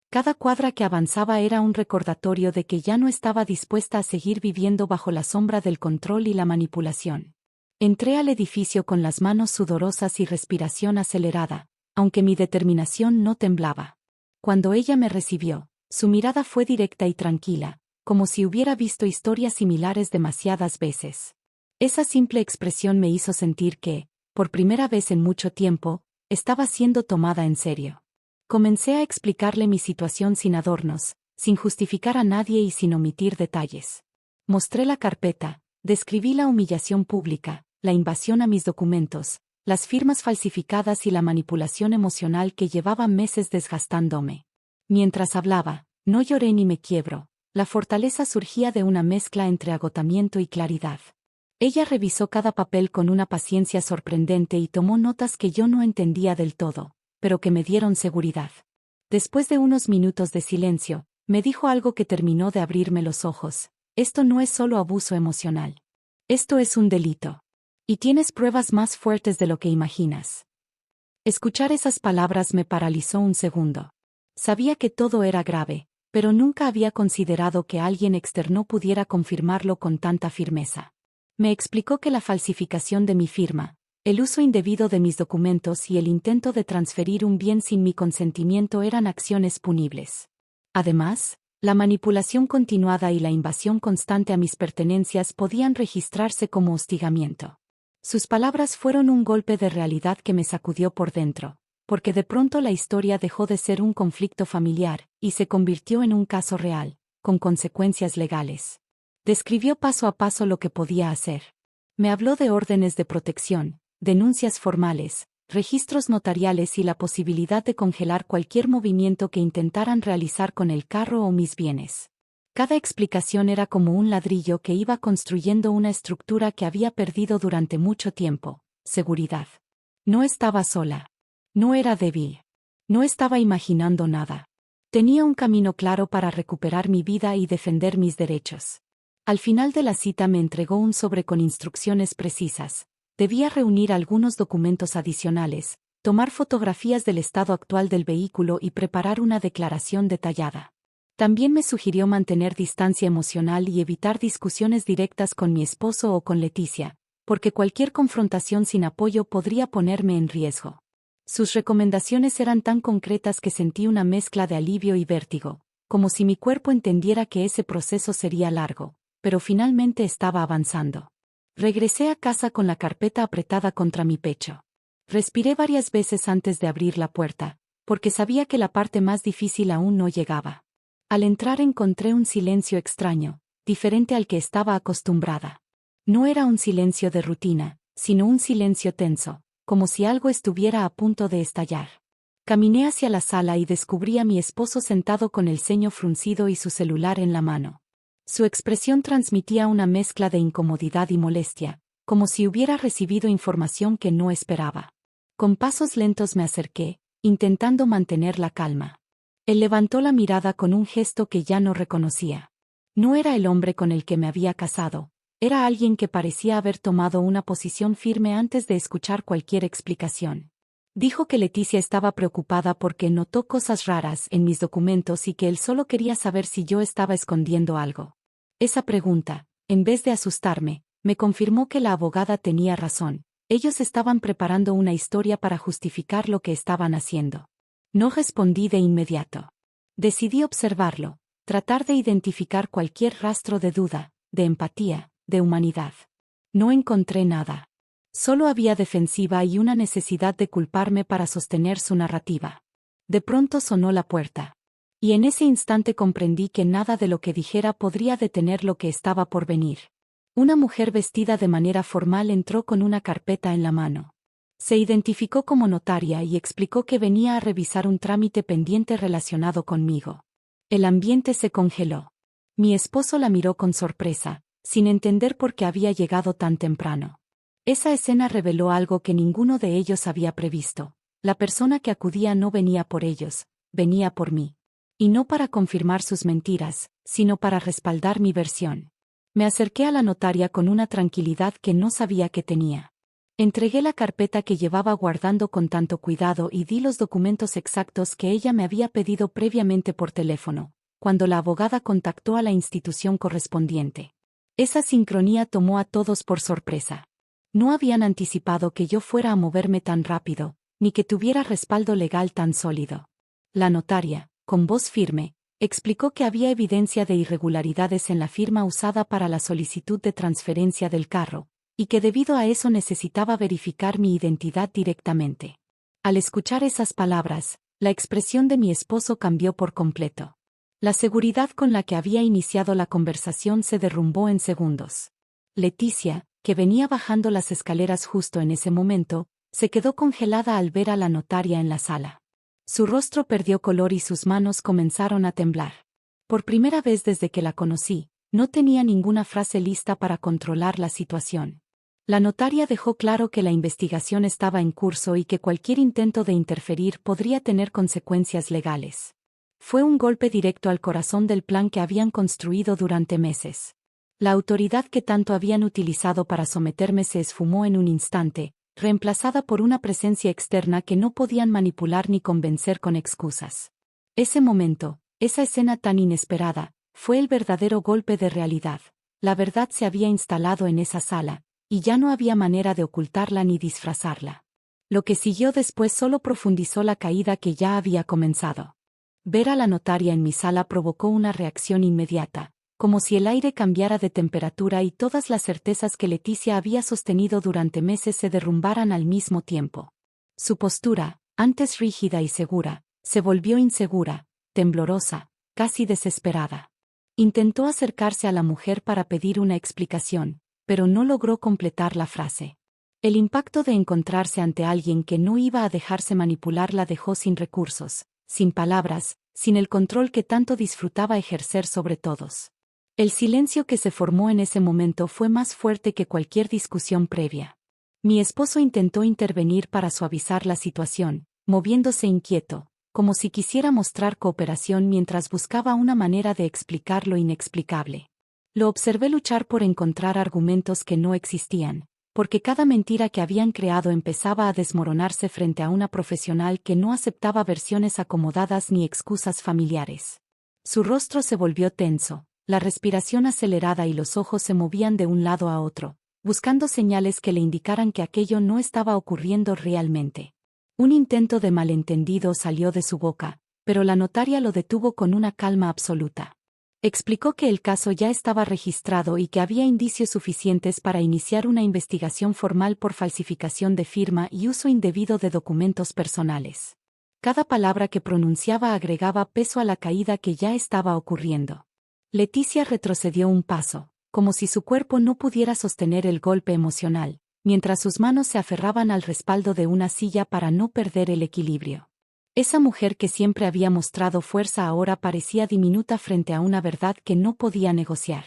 A: Cada cuadra que avanzaba era un recordatorio de que ya no estaba dispuesta a seguir viviendo bajo la sombra del control y la manipulación. Entré al edificio con las manos sudorosas y respiración acelerada, aunque mi determinación no temblaba. Cuando ella me recibió, su mirada fue directa y tranquila, como si hubiera visto historias similares demasiadas veces. Esa simple expresión me hizo sentir que, por primera vez en mucho tiempo, estaba siendo tomada en serio. Comencé a explicarle mi situación sin adornos, sin justificar a nadie y sin omitir detalles. Mostré la carpeta, describí la humillación pública, la invasión a mis documentos, las firmas falsificadas y la manipulación emocional que llevaba meses desgastándome. Mientras hablaba, no lloré ni me quiebro, la fortaleza surgía de una mezcla entre agotamiento y claridad. Ella revisó cada papel con una paciencia sorprendente y tomó notas que yo no entendía del todo, pero que me dieron seguridad. Después de unos minutos de silencio, me dijo algo que terminó de abrirme los ojos. Esto no es solo abuso emocional. Esto es un delito. Y tienes pruebas más fuertes de lo que imaginas. Escuchar esas palabras me paralizó un segundo. Sabía que todo era grave, pero nunca había considerado que alguien externo pudiera confirmarlo con tanta firmeza. Me explicó que la falsificación de mi firma, el uso indebido de mis documentos y el intento de transferir un bien sin mi consentimiento eran acciones punibles. Además, la manipulación continuada y la invasión constante a mis pertenencias podían registrarse como hostigamiento. Sus palabras fueron un golpe de realidad que me sacudió por dentro, porque de pronto la historia dejó de ser un conflicto familiar y se convirtió en un caso real, con consecuencias legales. Describió paso a paso lo que podía hacer. Me habló de órdenes de protección, denuncias formales, registros notariales y la posibilidad de congelar cualquier movimiento que intentaran realizar con el carro o mis bienes. Cada explicación era como un ladrillo que iba construyendo una estructura que había perdido durante mucho tiempo: seguridad. No estaba sola. No era débil. No estaba imaginando nada. Tenía un camino claro para recuperar mi vida y defender mis derechos. Al final de la cita me entregó un sobre con instrucciones precisas. Debía reunir algunos documentos adicionales, tomar fotografías del estado actual del vehículo y preparar una declaración detallada. También me sugirió mantener distancia emocional y evitar discusiones directas con mi esposo o con Leticia, porque cualquier confrontación sin apoyo podría ponerme en riesgo. Sus recomendaciones eran tan concretas que sentí una mezcla de alivio y vértigo, como si mi cuerpo entendiera que ese proceso sería largo, pero finalmente estaba avanzando. Regresé a casa con la carpeta apretada contra mi pecho. Respiré varias veces antes de abrir la puerta, porque sabía que la parte más difícil aún no llegaba. Al entrar encontré un silencio extraño, diferente al que estaba acostumbrada. No era un silencio de rutina, sino un silencio tenso, como si algo estuviera a punto de estallar. Caminé hacia la sala y descubrí a mi esposo sentado con el ceño fruncido y su celular en la mano. Su expresión transmitía una mezcla de incomodidad y molestia, como si hubiera recibido información que no esperaba. Con pasos lentos me acerqué, intentando mantener la calma. Él levantó la mirada con un gesto que ya no reconocía. No era el hombre con el que me había casado, era alguien que parecía haber tomado una posición firme antes de escuchar cualquier explicación. Dijo que Leticia estaba preocupada porque notó cosas raras en mis documentos y que él solo quería saber si yo estaba escondiendo algo. Esa pregunta, en vez de asustarme, me confirmó que la abogada tenía razón. Ellos estaban preparando una historia para justificar lo que estaban haciendo. No respondí de inmediato. Decidí observarlo, tratar de identificar cualquier rastro de duda, de empatía, de humanidad. No encontré nada. Solo había defensiva y una necesidad de culparme para sostener su narrativa. De pronto sonó la puerta. Y en ese instante comprendí que nada de lo que dijera podría detener lo que estaba por venir. Una mujer vestida de manera formal entró con una carpeta en la mano. Se identificó como notaria y explicó que venía a revisar un trámite pendiente relacionado conmigo. El ambiente se congeló. Mi esposo la miró con sorpresa, sin entender por qué había llegado tan temprano. Esa escena reveló algo que ninguno de ellos había previsto. La persona que acudía no venía por ellos, venía por mí. Y no para confirmar sus mentiras, sino para respaldar mi versión. Me acerqué a la notaria con una tranquilidad que no sabía que tenía. Entregué la carpeta que llevaba guardando con tanto cuidado y di los documentos exactos que ella me había pedido previamente por teléfono, cuando la abogada contactó a la institución correspondiente. Esa sincronía tomó a todos por sorpresa. No habían anticipado que yo fuera a moverme tan rápido, ni que tuviera respaldo legal tan sólido. La notaria, con voz firme, explicó que había evidencia de irregularidades en la firma usada para la solicitud de transferencia del carro, y que debido a eso necesitaba verificar mi identidad directamente. Al escuchar esas palabras, la expresión de mi esposo cambió por completo. La seguridad con la que había iniciado la conversación se derrumbó en segundos. Leticia, que venía bajando las escaleras justo en ese momento, se quedó congelada al ver a la notaria en la sala. Su rostro perdió color y sus manos comenzaron a temblar. Por primera vez desde que la conocí, no tenía ninguna frase lista para controlar la situación. La notaria dejó claro que la investigación estaba en curso y que cualquier intento de interferir podría tener consecuencias legales. Fue un golpe directo al corazón del plan que habían construido durante meses. La autoridad que tanto habían utilizado para someterme se esfumó en un instante, reemplazada por una presencia externa que no podían manipular ni convencer con excusas. Ese momento, esa escena tan inesperada, fue el verdadero golpe de realidad. La verdad se había instalado en esa sala, y ya no había manera de ocultarla ni disfrazarla. Lo que siguió después solo profundizó la caída que ya había comenzado. Ver a la notaria en mi sala provocó una reacción inmediata, como si el aire cambiara de temperatura y todas las certezas que Leticia había sostenido durante meses se derrumbaran al mismo tiempo. Su postura, antes rígida y segura, se volvió insegura, temblorosa, casi desesperada. Intentó acercarse a la mujer para pedir una explicación, pero no logró completar la frase. El impacto de encontrarse ante alguien que no iba a dejarse manipular la dejó sin recursos, sin palabras, sin el control que tanto disfrutaba ejercer sobre todos. El silencio que se formó en ese momento fue más fuerte que cualquier discusión previa. Mi esposo intentó intervenir para suavizar la situación, moviéndose inquieto, como si quisiera mostrar cooperación mientras buscaba una manera de explicar lo inexplicable. Lo observé luchar por encontrar argumentos que no existían, porque cada mentira que habían creado empezaba a desmoronarse frente a una profesional que no aceptaba versiones acomodadas ni excusas familiares. Su rostro se volvió tenso, la respiración acelerada y los ojos se movían de un lado a otro, buscando señales que le indicaran que aquello no estaba ocurriendo realmente. Un intento de malentendido salió de su boca, pero la notaria lo detuvo con una calma absoluta. Explicó que el caso ya estaba registrado y que había indicios suficientes para iniciar una investigación formal por falsificación de firma y uso indebido de documentos personales. Cada palabra que pronunciaba agregaba peso a la caída que ya estaba ocurriendo. Leticia retrocedió un paso, como si su cuerpo no pudiera sostener el golpe emocional, mientras sus manos se aferraban al respaldo de una silla para no perder el equilibrio. Esa mujer que siempre había mostrado fuerza ahora parecía diminuta frente a una verdad que no podía negociar.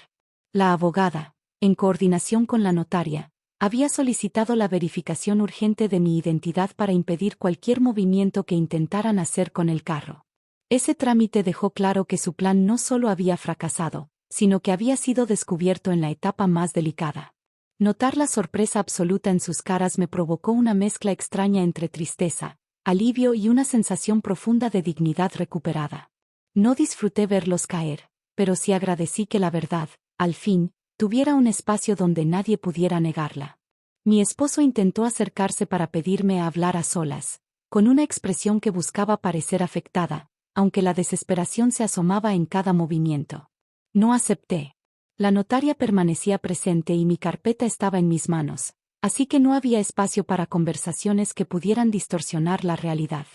A: La abogada, en coordinación con la notaria, había solicitado la verificación urgente de mi identidad para impedir cualquier movimiento que intentaran hacer con el carro. Ese trámite dejó claro que su plan no solo había fracasado, sino que había sido descubierto en la etapa más delicada. Notar la sorpresa absoluta en sus caras me provocó una mezcla extraña entre tristeza, alivio y una sensación profunda de dignidad recuperada. No disfruté verlos caer, pero sí agradecí que la verdad, al fin, tuviera un espacio donde nadie pudiera negarla. Mi esposo intentó acercarse para pedirme a hablar a solas, con una expresión que buscaba parecer afectada, aunque la desesperación se asomaba en cada movimiento. No acepté. La notaria permanecía presente y mi carpeta estaba en mis manos, así que no había espacio para conversaciones que pudieran distorsionar la realidad.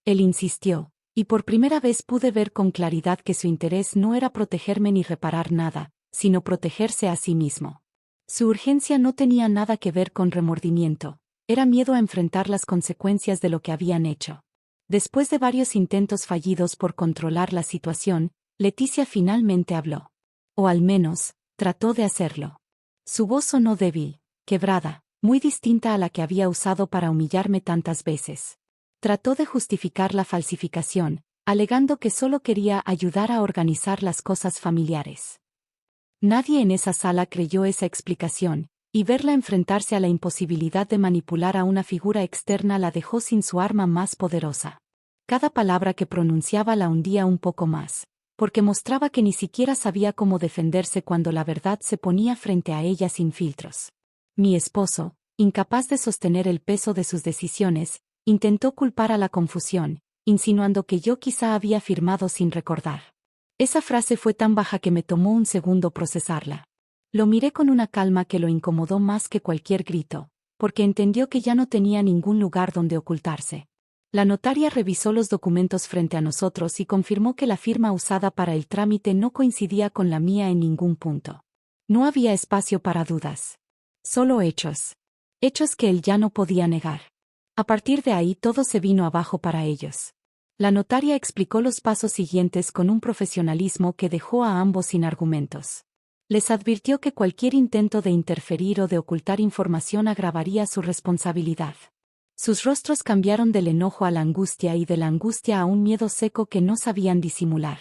A: Él insistió, y por primera vez pude ver con claridad que su interés no era protegerme ni reparar nada, sino protegerse a sí mismo. Su urgencia no tenía nada que ver con remordimiento, era miedo a enfrentar las consecuencias de lo que habían hecho. Después de varios intentos fallidos por controlar la situación, Leticia finalmente habló. O al menos, trató de hacerlo. Su voz sonó débil, quebrada, muy distinta a la que había usado para humillarme tantas veces. Trató de justificar la falsificación, alegando que solo quería ayudar a organizar las cosas familiares. Nadie en esa sala creyó esa explicación, y verla enfrentarse a la imposibilidad de manipular a una figura externa la dejó sin su arma más poderosa. Cada palabra que pronunciaba la hundía un poco más, porque mostraba que ni siquiera sabía cómo defenderse cuando la verdad se ponía frente a ella sin filtros. Mi esposo, incapaz de sostener el peso de sus decisiones, intentó culpar a la confusión, insinuando que yo quizá había firmado sin recordar. Esa frase fue tan baja que me tomó un segundo procesarla. Lo miré con una calma que lo incomodó más que cualquier grito, porque entendió que ya no tenía ningún lugar donde ocultarse. La notaria revisó los documentos frente a nosotros y confirmó que la firma usada para el trámite no coincidía con la mía en ningún punto. No había espacio para dudas. Solo hechos. Hechos que él ya no podía negar. A partir de ahí todo se vino abajo para ellos. La notaria explicó los pasos siguientes con un profesionalismo que dejó a ambos sin argumentos. Les advirtió que cualquier intento de interferir o de ocultar información agravaría su responsabilidad. Sus rostros cambiaron del enojo a la angustia y de la angustia a un miedo seco que no sabían disimular.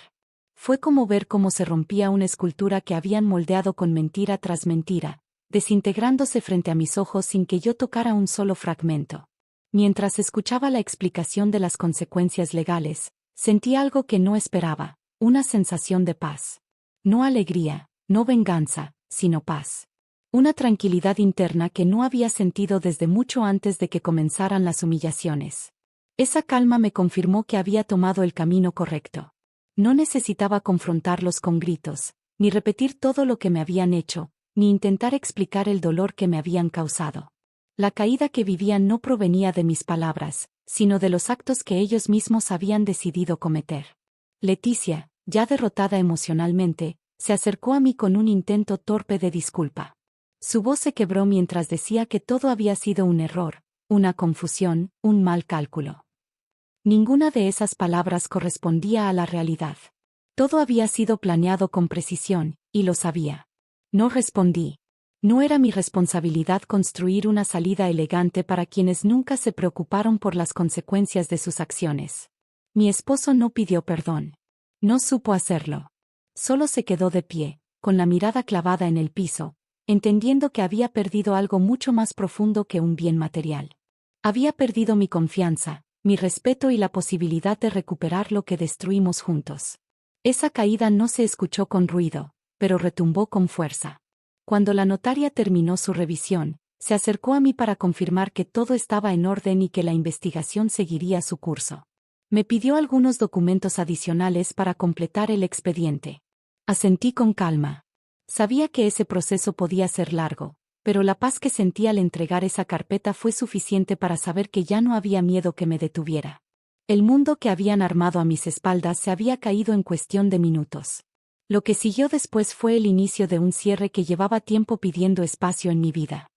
A: Fue como ver cómo se rompía una escultura que habían moldeado con mentira tras mentira, desintegrándose frente a mis ojos sin que yo tocara un solo fragmento. Mientras escuchaba la explicación de las consecuencias legales, sentí algo que no esperaba, una sensación de paz. No alegría, no venganza, sino paz. Una tranquilidad interna que no había sentido desde mucho antes de que comenzaran las humillaciones. Esa calma me confirmó que había tomado el camino correcto. No necesitaba confrontarlos con gritos, ni repetir todo lo que me habían hecho, ni intentar explicar el dolor que me habían causado. La caída que vivían no provenía de mis palabras, sino de los actos que ellos mismos habían decidido cometer. Leticia, ya derrotada emocionalmente, se acercó a mí con un intento torpe de disculpa. Su voz se quebró mientras decía que todo había sido un error, una confusión, un mal cálculo. Ninguna de esas palabras correspondía a la realidad. Todo había sido planeado con precisión, y lo sabía. No respondí. No era mi responsabilidad construir una salida elegante para quienes nunca se preocuparon por las consecuencias de sus acciones. Mi esposo no pidió perdón. No supo hacerlo. Solo se quedó de pie, con la mirada clavada en el piso, entendiendo que había perdido algo mucho más profundo que un bien material. Había perdido mi confianza, mi respeto y la posibilidad de recuperar lo que destruimos juntos. Esa caída no se escuchó con ruido, pero retumbó con fuerza. Cuando la notaria terminó su revisión, se acercó a mí para confirmar que todo estaba en orden y que la investigación seguiría su curso. Me pidió algunos documentos adicionales para completar el expediente. Asentí con calma. Sabía que ese proceso podía ser largo, pero la paz que sentí al entregar esa carpeta fue suficiente para saber que ya no había miedo que me detuviera. El mundo que habían armado a mis espaldas se había caído en cuestión de minutos. Lo que siguió después fue el inicio de un cierre que llevaba tiempo pidiendo espacio en mi vida.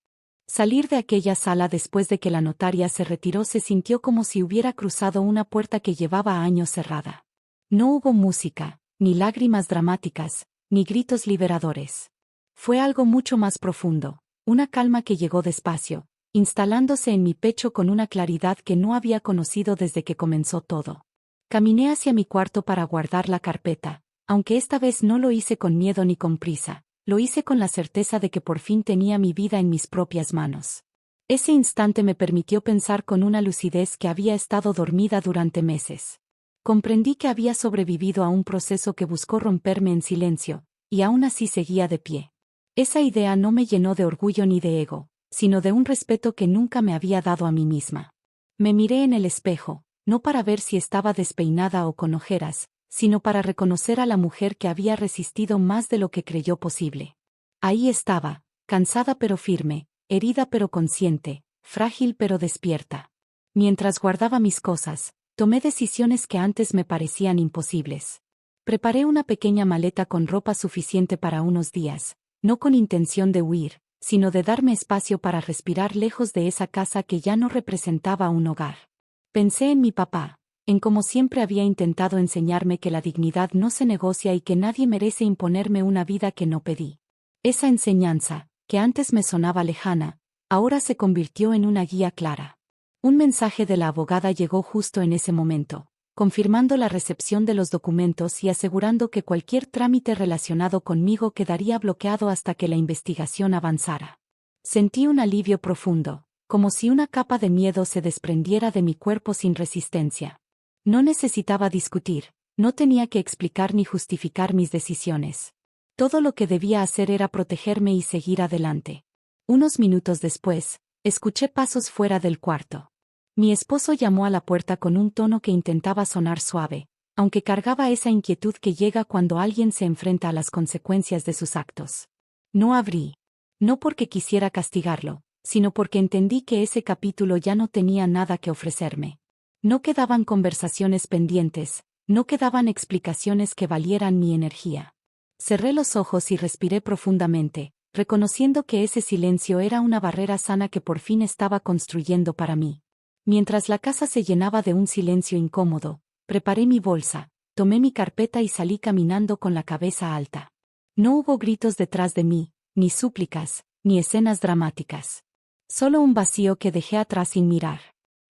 A: Salir de aquella sala después de que la notaria se retiró se sintió como si hubiera cruzado una puerta que llevaba años cerrada. No hubo música, ni lágrimas dramáticas, ni gritos liberadores. Fue algo mucho más profundo, una calma que llegó despacio, instalándose en mi pecho con una claridad que no había conocido desde que comenzó todo. Caminé hacia mi cuarto para guardar la carpeta, aunque esta vez no lo hice con miedo ni con prisa. Lo hice con la certeza de que por fin tenía mi vida en mis propias manos. Ese instante me permitió pensar con una lucidez que había estado dormida durante meses. Comprendí que había sobrevivido a un proceso que buscó romperme en silencio, y aún así seguía de pie. Esa idea no me llenó de orgullo ni de ego, sino de un respeto que nunca me había dado a mí misma. Me miré en el espejo, no para ver si estaba despeinada o con ojeras, sino para reconocer a la mujer que había resistido más de lo que creyó posible. Ahí estaba, cansada pero firme, herida pero consciente, frágil pero despierta. Mientras guardaba mis cosas, tomé decisiones que antes me parecían imposibles. Preparé una pequeña maleta con ropa suficiente para unos días, no con intención de huir, sino de darme espacio para respirar lejos de esa casa que ya no representaba un hogar. Pensé en mi papá, en cómo siempre había intentado enseñarme que la dignidad no se negocia y que nadie merece imponerme una vida que no pedí. Esa enseñanza, que antes me sonaba lejana, ahora se convirtió en una guía clara. Un mensaje de la abogada llegó justo en ese momento, confirmando la recepción de los documentos y asegurando que cualquier trámite relacionado conmigo quedaría bloqueado hasta que la investigación avanzara. Sentí un alivio profundo, como si una capa de miedo se desprendiera de mi cuerpo sin resistencia. No necesitaba discutir, no tenía que explicar ni justificar mis decisiones. Todo lo que debía hacer era protegerme y seguir adelante. Unos minutos después, escuché pasos fuera del cuarto. Mi esposo llamó a la puerta con un tono que intentaba sonar suave, aunque cargaba esa inquietud que llega cuando alguien se enfrenta a las consecuencias de sus actos. No abrí. No porque quisiera castigarlo, sino porque entendí que ese capítulo ya no tenía nada que ofrecerme. No quedaban conversaciones pendientes, no quedaban explicaciones que valieran mi energía. Cerré los ojos y respiré profundamente, reconociendo que ese silencio era una barrera sana que por fin estaba construyendo para mí. Mientras la casa se llenaba de un silencio incómodo, preparé mi bolsa, tomé mi carpeta y salí caminando con la cabeza alta. No hubo gritos detrás de mí, ni súplicas, ni escenas dramáticas. Solo un vacío que dejé atrás sin mirar.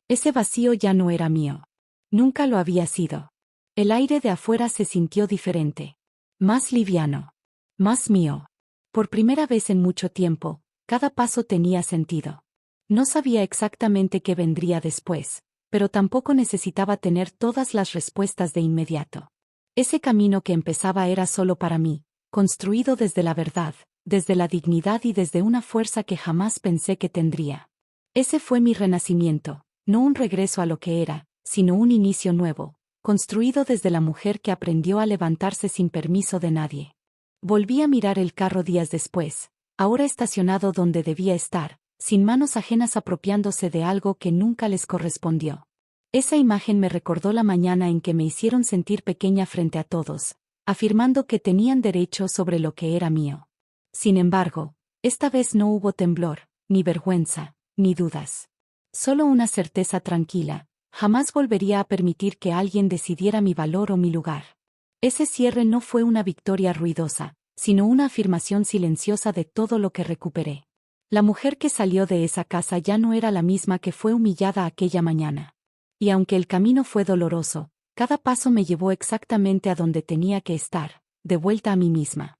A: Ese vacío ya no era mío. Nunca lo había sido. El aire de afuera se sintió diferente. Más liviano. Más mío. Por primera vez en mucho tiempo, cada paso tenía sentido. No sabía exactamente qué vendría después, pero tampoco necesitaba tener todas las respuestas de inmediato. Ese camino que empezaba era solo para mí, construido desde la verdad, desde la dignidad y desde una fuerza que jamás pensé que tendría. Ese fue mi renacimiento, no un regreso a lo que era, sino un inicio nuevo, construido desde la mujer que aprendió a levantarse sin permiso de nadie. Volví a mirar el carro días después, ahora estacionado donde debía estar, sin manos ajenas apropiándose de algo que nunca les correspondió. Esa imagen me recordó la mañana en que me hicieron sentir pequeña frente a todos, afirmando que tenían derecho sobre lo que era mío. Sin embargo, esta vez no hubo temblor, ni vergüenza, ni dudas. Solo una certeza tranquila: jamás volvería a permitir que alguien decidiera mi valor o mi lugar. Ese cierre no fue una victoria ruidosa, sino una afirmación silenciosa de todo lo que recuperé. La mujer que salió de esa casa ya no era la misma que fue humillada aquella mañana. Y aunque el camino fue doloroso, cada paso me llevó exactamente a donde tenía que estar, de vuelta a mí misma.